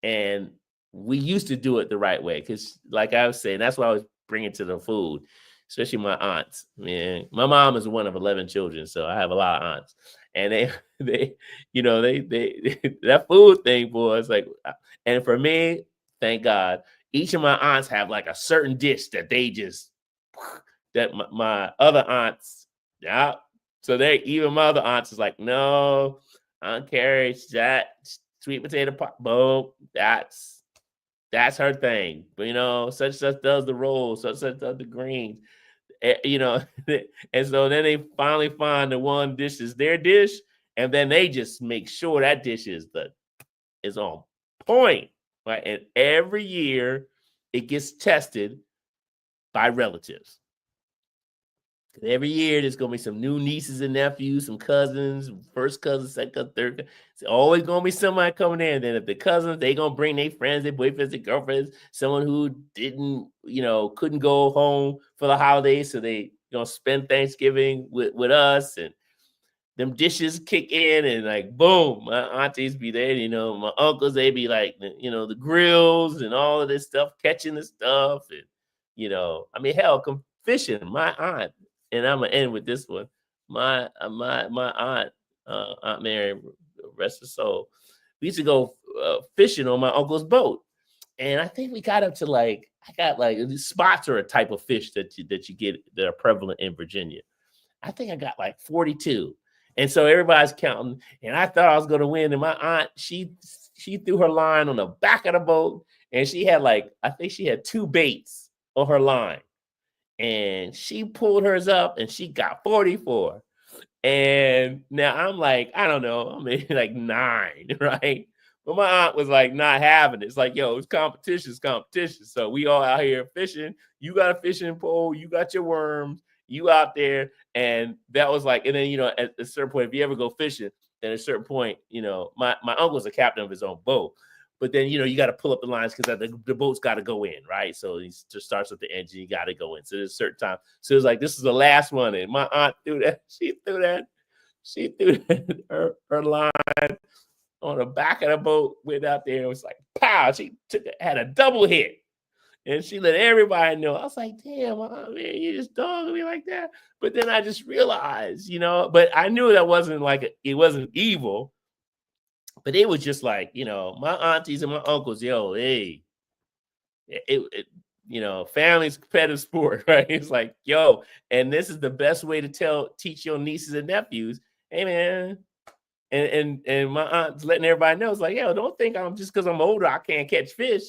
And we used to do it the right way, because like I was saying, that's why I was bringing to the food, especially my aunts. Man, my mom is one of 11 children, so I have a lot of aunts, and they that food thing, boy, it's like, and for me, thank God, each of my aunts have like a certain dish that they just that my other aunts, yeah. So even my other aunts is like, no, Aunt Carrie, that sweet potato pie, boom, that's her thing. But such does the rolls, such does the greens. And so then they finally find the one dish is their dish, and then they just make sure that dish is on point, right? And every year it gets tested by relatives. Every year there's gonna be some new nieces and nephews, some cousins, first cousin, second cousin, third. It's always gonna be somebody coming in. Then if the cousins, they gonna bring their friends, their boyfriends, their girlfriends, someone who couldn't go home for the holidays, so they gonna spend Thanksgiving with us, and them dishes kick in, and like boom, my aunties be there, my uncles, they be like, the grills and all of this stuff, catching the stuff, and I mean, hell, come fishing. My aunt, and I'm gonna end with this one. My aunt, Aunt Mary, rest her soul. We used to go fishing on my uncle's boat, and I think we got up to I got spots are a type of fish that you get that are prevalent in Virginia. I think I got 42. And so everybody's counting, and I thought I was going to win. And my aunt, she threw her line on the back of the boat, and she had I think she had 2 baits on her line, and she pulled hers up, and she got 44. And now I'm like, I don't know, I'm maybe 9, right? But my aunt was not having it. It's like, yo, it's competition. So we all out here fishing. You got a fishing pole, you got your worms, you out there. And that was and then, at a certain point, if you ever go fishing, then at a certain point, my uncle's a captain of his own boat. But then, you got to pull up the lines because the boat's got to go in, right? So he just starts with the engine, you got to go in. So there's a certain time. So it was this is the last one. And my aunt threw that. She threw her line on the back of the boat, went out there, and was pow. She had a double hit. And she let everybody know. I was like, damn, man, you just dogging me like that. But then I just realized, but I knew that wasn't it wasn't evil. But it was just my aunties and my uncles, yo, hey, family's competitive sport, right? It's yo, and this is the best way to teach your nieces and nephews, hey, man. And my aunt's letting everybody know, it's yo, don't think I'm just because I'm older, I can't catch fish.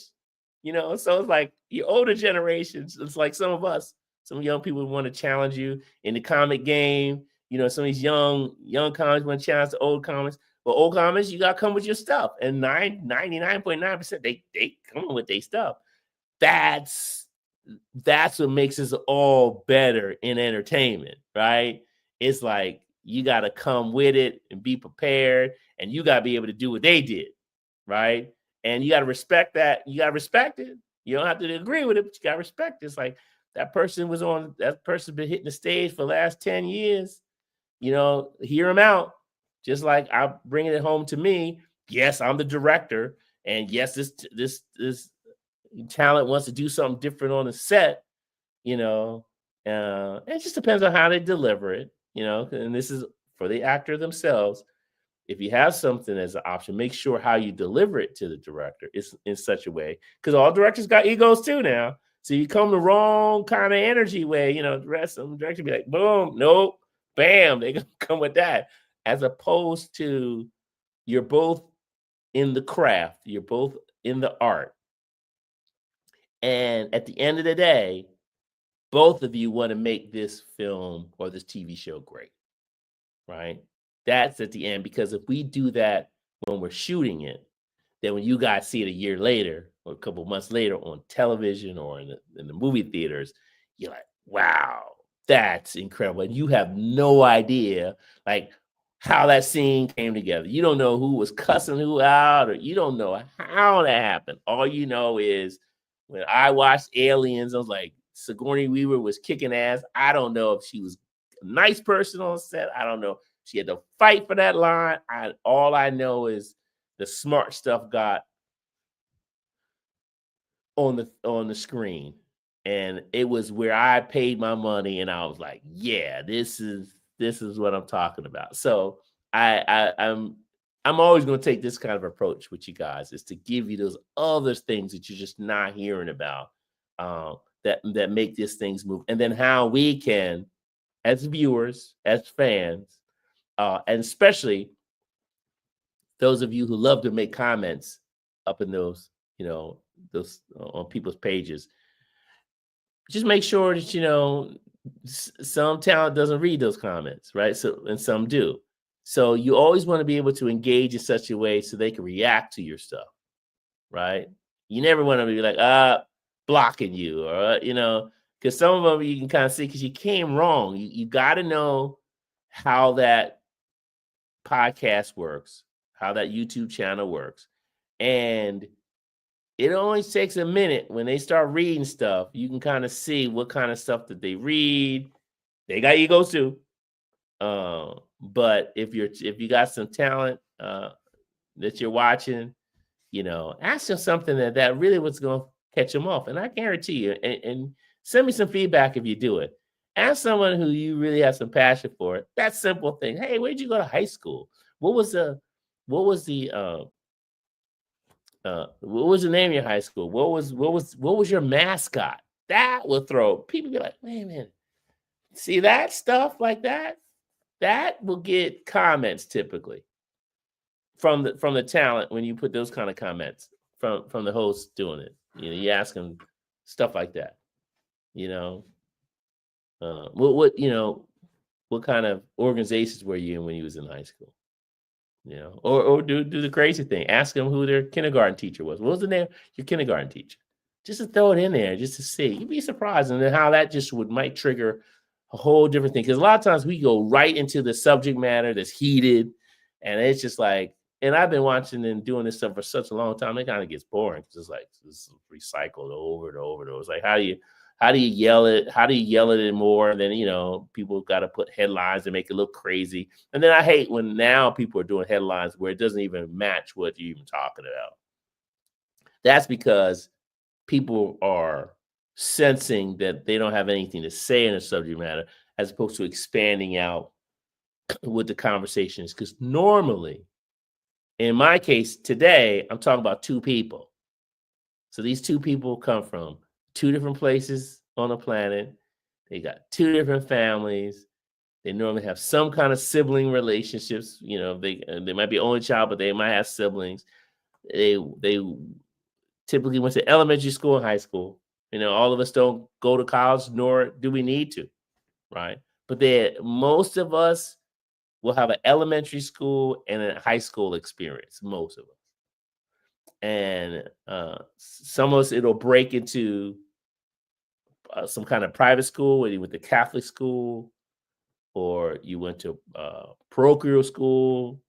So it's your older generations, it's some of us, some young people want to challenge you in the comic game. Some of these young comics want to challenge the old comics. But old comics, you got to come with your stuff. And 99.9%, they come with their stuff. That's what makes us all better in entertainment, right? It's you got to come with it and be prepared, and you got to be able to do what they did, right? And you got to respect that. You got to respect it. You don't have to agree with it, but you got to respect it. It's that person's been hitting the stage for the last 10 years. Hear them out. Just like I'm bringing it home to me. Yes, I'm the director, and yes, this talent wants to do something different on the set. It just depends on how they deliver it, and this is for the actor themselves. If you have something as an option, make sure how you deliver it to the director is in such a way, because all directors got egos too now. So you come the wrong kind of energy way, the rest of them directors be like, boom, nope, bam, they gonna come with that. As opposed to you're both in the craft, you're both in the art. And at the end of the day, both of you want to make this film or this TV show great, right? That's at the end, because if we do that when we're shooting it, then when you guys see it a year later or a couple months later on television or in the movie theaters, you're like, wow, that's incredible. And you have no idea like how that scene came together. You don't know who was cussing who out, or you don't know how that happened. All you know is when I watched Aliens, I was like, Sigourney Weaver was kicking ass. I don't know if she was a nice person on set. I don't know. She had to fight for that line. All I know is the smart stuff got on the screen, and it was where I paid my money, and I was like, yeah, this is what I'm talking about. So I'm always going to take this kind of approach with you guys, is to give you those other things that you're just not hearing about, that make these things move, and then how we can, as viewers, as fans, and especially those of you who love to make comments up in those, those on people's pages, just make sure that some talent doesn't read those comments, right? So, and some do. So you always want to be able to engage in such a way so they can react to your stuff, right? You never want to be like, blocking you, or because some of them you can kind of see because you came wrong. You got to know how that podcast works, how that YouTube channel works. And it only takes a minute when they start reading stuff. You can kind of see what kind of stuff that they read. They got egos too. But if you got some talent that you're watching, ask them something that really was going to catch them off. And I guarantee you, and send me some feedback if you do it. Ask someone who you really have some passion for it. That simple thing. Hey, where'd you go to high school? What was the what was the name of your high school? What was your mascot? That will throw people be like, wait a minute. See that stuff like that? That will get comments typically from the talent when you put those kind of comments from the host doing it. You ask them stuff like that. What kind of organizations were you in when you was in high school? Or do the crazy thing. Ask them who their kindergarten teacher was. What was the name of your kindergarten teacher? Just to throw it in there, just to see. You'd be surprised, and then how that just might trigger a whole different thing. Because a lot of times we go right into the subject matter that's heated, and it's just like. And I've been watching and doing this stuff for such a long time, it kind of gets boring because it's like it's recycled over and over and over. It's like how do you yell it? How do you yell it in more? And then people got to put headlines and make it look crazy. And then I hate when now people are doing headlines where it doesn't even match what you're even talking about. That's because people are sensing that they don't have anything to say in a subject matter, as opposed to expanding out what the conversation is. Because normally, in my case today, I'm talking about two people. So these two people come from two different places on the planet. They got two different families. They normally have some kind of sibling relationships. They might be only child, but they might have siblings. They typically went to elementary school and high school. All of us don't go to college, nor do we need to, right? But most of us will have an elementary school and a high school experience. Most of us. And some of us, it'll break into some kind of private school, whether you went to Catholic school or you went to parochial school,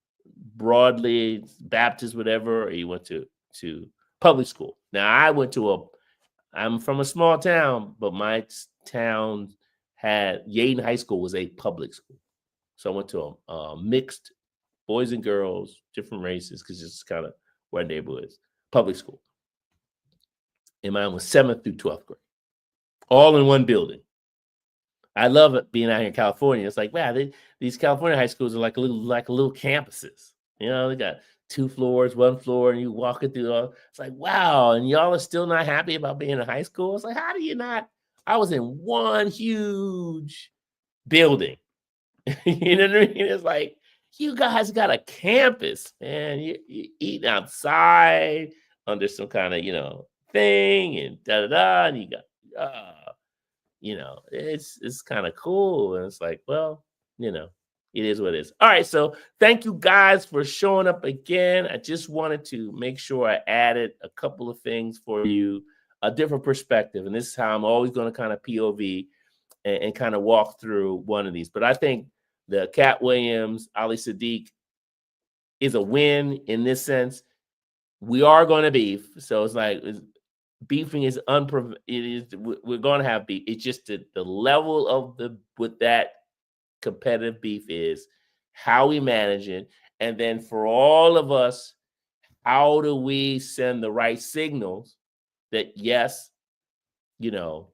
broadly Baptist, whatever, or you went to public school. Now, I'm from a small town, but my town had Yaden High School was a public school. So I went to a mixed boys and girls, different races, because it's kind of where our neighborhood is. Public school. And mine was 7th through 12th grade. All in one building. I love it being out here in California. It's like, wow, these California high schools are like little campuses. You know, they got 2 floors, 1 floor, and you walk it through. It's like, wow, and y'all are still not happy about being in high school. It's like, how do you not? I was in one huge building. You know what I mean? It's like, you guys got a campus, man. You eating outside under some kind of, thing and da da da, and you got it's kind of cool. And it's like, well, it is what it is. All right. So thank you guys for showing up again. I just wanted to make sure I added a couple of things for you, a different perspective. And this is how I'm always going to kind of POV and kind of walk through one of these. But I think the Katt Williams, Ali Siddiq is a win in this sense. We are going to beef. So it's like, beefing is we're going to have beef. It's just the level of with that competitive beef is how we manage it. And then for all of us, how do we send the right signals that yes, that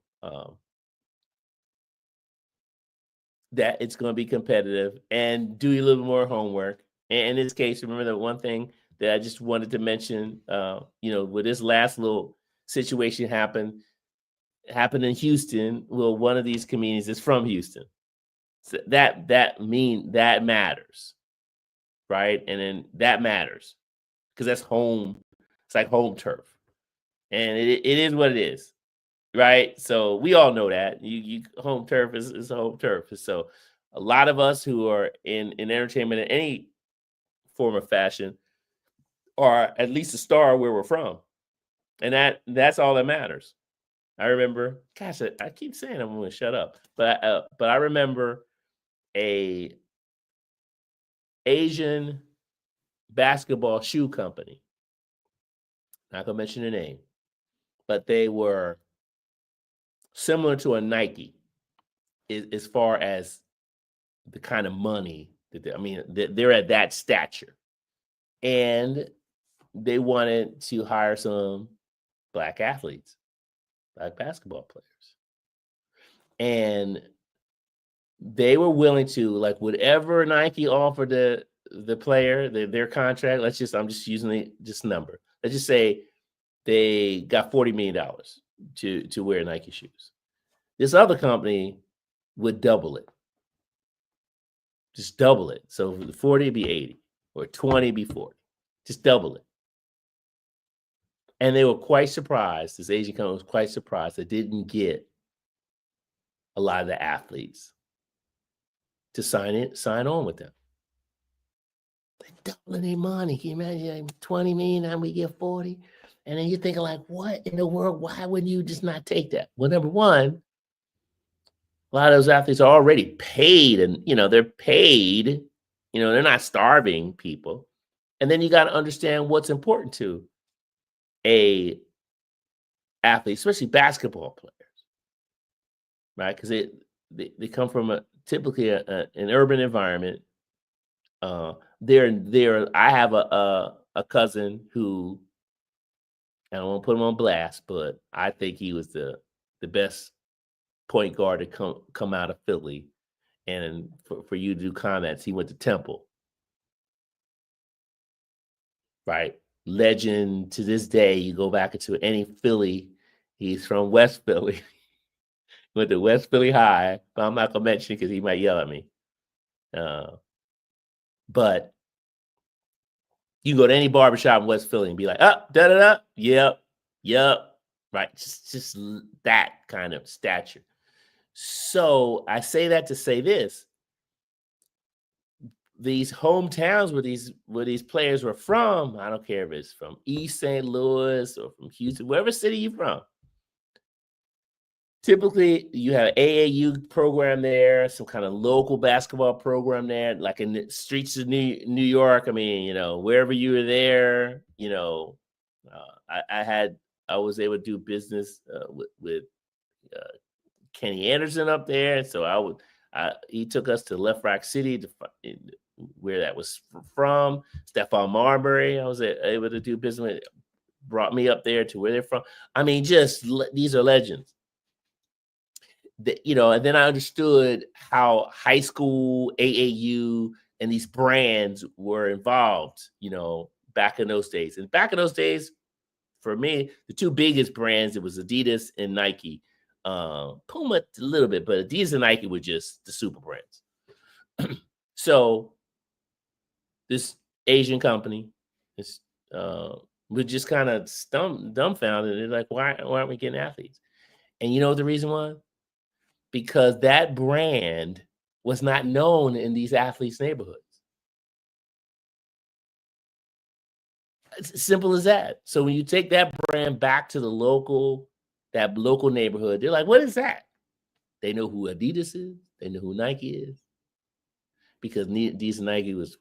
it's going to be competitive, and do a little more homework. And in this case, remember that one thing that I just wanted to mention, with this last little situation happened in Houston. Well, one of these comedians is from Houston. So that matters, right? And then that matters because that's home. It's like home turf, and it is what it is, right? So we all know that you home turf is home turf. So a lot of us who are in entertainment in any form of fashion are at least a star where we're from, and that's all that matters. I remember, gosh, I keep saying I'm going to shut up, but I remember a Asian basketball shoe company. Not gonna mention the name, but they were similar to a Nike as far as the kind of money that they're at that stature, and they wanted to hire some black athletes, black basketball players, and they were willing to, like, whatever Nike offered the player, their contract. I'm just using this number. Let's just say they got $40 million to wear Nike shoes. This other company would double it. Just double it. So the 40 be 80 or 20 be 40. Just double it. And they were quite surprised. This Asian company was quite surprised they didn't get a lot of the athletes to sign on with them. They're doubling their money. Can you imagine 20 million and we get 40? And then you're thinking, like, what in the world? Why wouldn't you just not take that? Well, number one, a lot of those athletes are already paid, and they're paid. They're not starving people. And then you got to understand what's important to a athlete, especially basketball players, right? Because they come from typically an urban environment. I have a cousin who, I don't want to put him on blast, but I think he was the best point guard to come out of Philly. And for you to do comments, he went to Temple, right? Legend to this day. You go back into any Philly, he's from West Philly. Went to West Philly High, but I'm not gonna mention because he might yell at me. But you go to any barbershop in West Philly and be like, da da da, yep, right? Just that kind of stature. So I say that to say this: these hometowns where these players were from, I don't care if it's from East St. Louis or from Houston, wherever city you're from. Typically, you have an AAU program there, some kind of local basketball program there, like in the streets of New York. Wherever you were there, I was able to do business with Kenny Anderson up there. So he took us to Left Rock City, where that was from. Stephon Marbury, I was able to do business with, brought me up there to where they're from. These are legends. and then I understood how high school, AAU, and these brands were involved, back in those days. And back in those days, for me, the two biggest brands, it was Adidas and Nike. Puma a little bit, but Adidas and Nike were just the super brands. So this Asian company, this we're just kind of dumbfounded. They're like, why aren't we getting athletes? And you know what the reason was? Because that brand was not known in these athletes' neighborhoods. It's as simple as that. So when you take that brand back to that local neighborhood, they're like, what is that? They know who Adidas is. They know who Nike is. Because Adidas and Nike was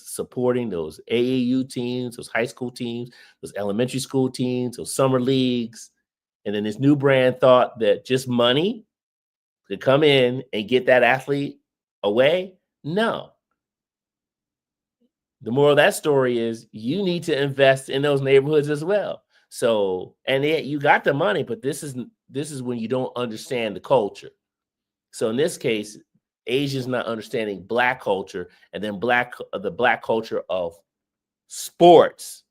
supporting those AAU teams, those high school teams, those elementary school teams, those summer leagues. And then this new brand thought that just money could come in and get that athlete away. No. The moral of that story is you need to invest in those neighborhoods as well. So, and you got the money, but this is when you don't understand the culture. So in this case, Asians not understanding Black culture, and then the Black culture of sports,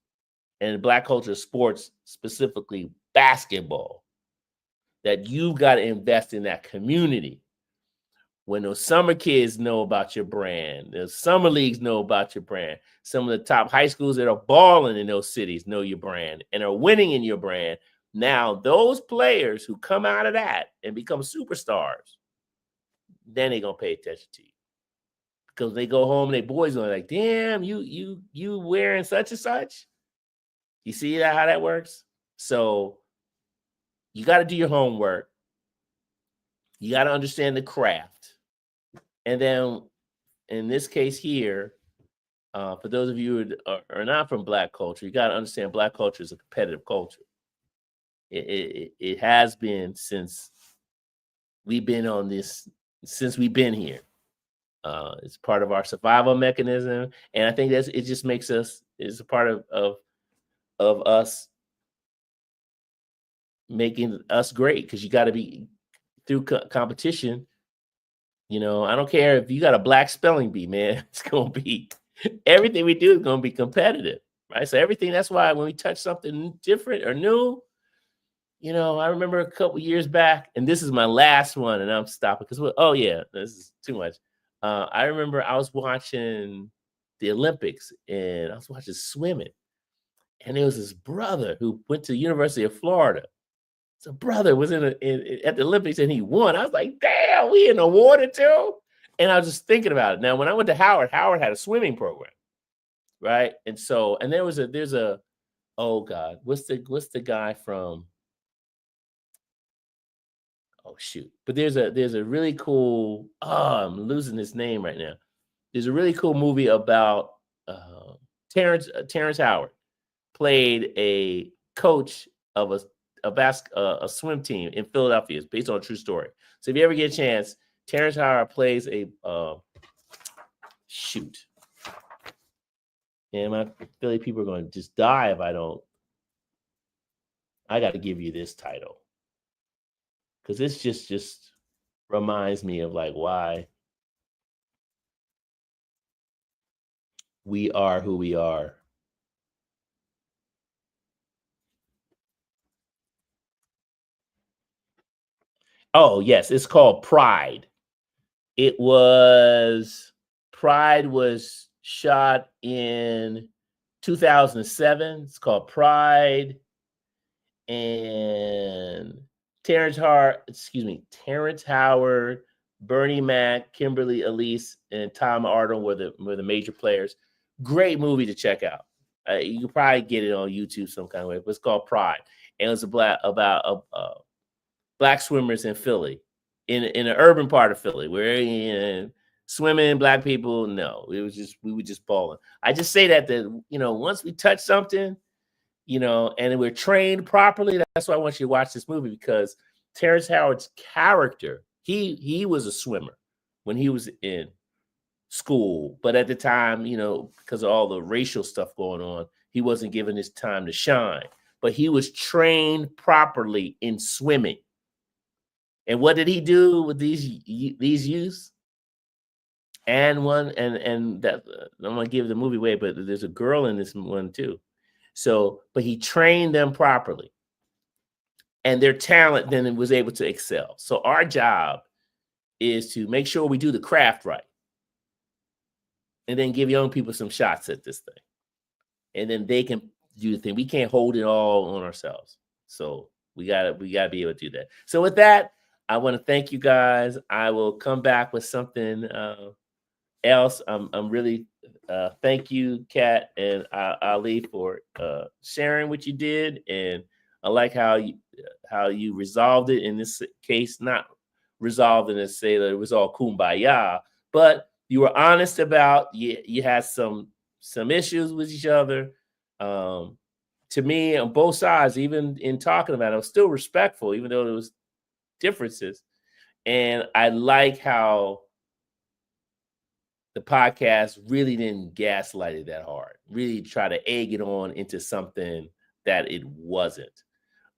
and Black culture of sports, specifically basketball, that you've got to invest in that community. When those summer kids know about your brand, the summer leagues know about your brand, some of the top high schools that are balling in those cities know your brand and are winning in your brand. Now, those players who come out of that and become superstars, then they're gonna pay attention to you. Because they go home and their boys are like, damn, you wearing such and such. You see how that works? So you got to do your homework. You got to understand the craft. And then in this case here, for those of you who are not from Black culture, you got to understand Black culture is a competitive culture. It has been since we've been on this, since we've been here. It's part of our survival mechanism, and I think it just makes us, it's a part of us making us great, because you got to be through competition. I don't care if you got a Black spelling bee, man. It's gonna be, everything we do is gonna be competitive, right? So everything. That's why when we touch something different or new, I remember a couple years back, and this is my last one, and I'm stopping because, oh yeah, this is too much. I remember I was watching the Olympics, and I was watching swimming, and there was this brother who went to the University of Florida. So brother was at the Olympics, and he won. I was like, damn, we in the water too? And I was just thinking about it. Now, when I went to Howard had a swimming program, right? And so, and there's a, oh God, what's the guy from? Oh shoot! But there's a really cool. Oh, I'm losing his name right now. There's a really cool movie about Terrence Howard played a coach of a swim team in Philadelphia. It's based on a true story. So if you ever get a chance, Terrence Howard plays a shoot. And my Philly people are going to just die if I don't. I got to give you this title, because this just reminds me of like why we are who we are. Oh yes, it's called Pride. Pride was shot in 2007. It's called Pride. And Terrence Howard, Bernie Mac, Kimberly Elise, and Tom Arnold were the major players. Great movie to check out. You can probably get it on YouTube some kind of way, but it's called Pride. And it's about Black swimmers in Philly, in an urban part of Philly, where swimming, Black people, no, we were just balling. I just say that once we touch something, and we're trained properly. That's why I want you to watch this movie, because Terrence Howard's character, he was a swimmer when he was in school, but at the time, because of all the racial stuff going on, he wasn't given his time to shine. But he was trained properly in swimming. And what did he do with these youths? And one and that I'm gonna give the movie away, but there's a girl in this one too. So, but he trained them properly, and their talent then was able to excel. So our job is to make sure we do the craft right, and then give young people some shots at this thing, and then they can do the thing. We can't hold it all on ourselves. So we gotta be able to do that. So with that, I want to thank you guys. I will come back with something else. I'm really thank you, Katt and Ali, for sharing what you did, and I like how you resolved it in this case. Not resolved in to say that it was all kumbaya, but you were honest about you had some issues with each other. Um, to me, on both sides, even in talking about it, I was still respectful, even though there was differences. And I like how the podcast really didn't gaslight it that hard, really try to egg it on into something that it wasn't.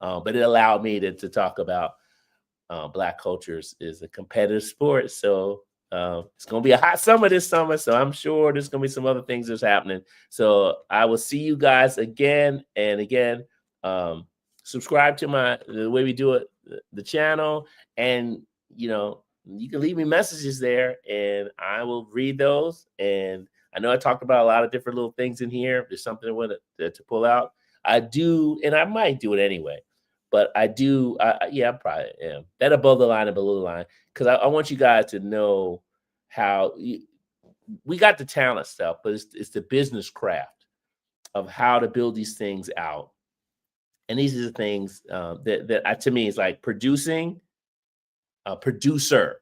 But it allowed me to talk about Black cultures is a competitive sport. So it's going to be a hot summer this summer. So I'm sure there's going to be some other things that's happening. So I will see you guys again and again. Subscribe to the way we do it, the channel, and you can leave me messages there and I will read those. And I know I talked about a lot of different little things in here. If there's something I want to pull out, I do, and I might do it anyway. But I do, yeah, I probably am. That above the line and below the line, because I want you guys to know how we got the talent stuff, but it's the business craft of how to build these things out. And these are the things that to me is like producing, a producer.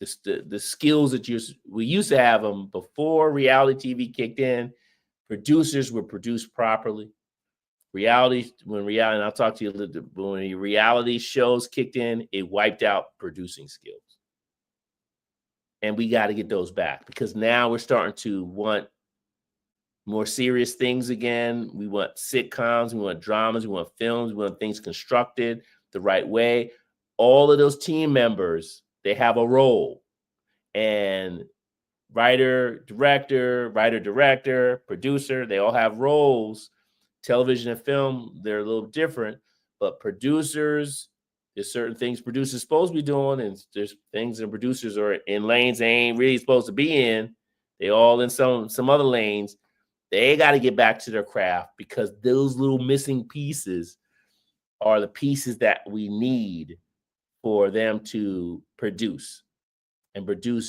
The skills that we used to have them before reality TV kicked in. Producers were produced properly. And I'll talk to you a little bit, when reality shows kicked in, it wiped out producing skills. And we got to get those back, because now we're starting to want more serious things again. We want sitcoms, we want dramas, we want films, we want things constructed the right way. All of those team members, they have a role. And writer, director, producer, they all have roles. Television and film, they're a little different, but producers, there's certain things producers supposed to be doing, and there's things that producers are in lanes they ain't really supposed to be in. They all in some other lanes. They got to get back to their craft, because those little missing pieces are the pieces that we need for them to produce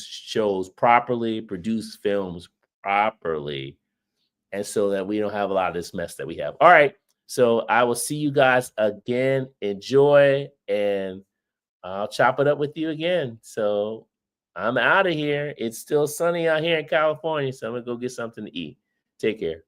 shows properly, produce films properly, and so that we don't have a lot of this mess that we have. All right. So I will see you guys again. Enjoy, and I'll chop it up with you again. So I'm out of here. It's still sunny out here in California, so I'm going to go get something to eat. Take care.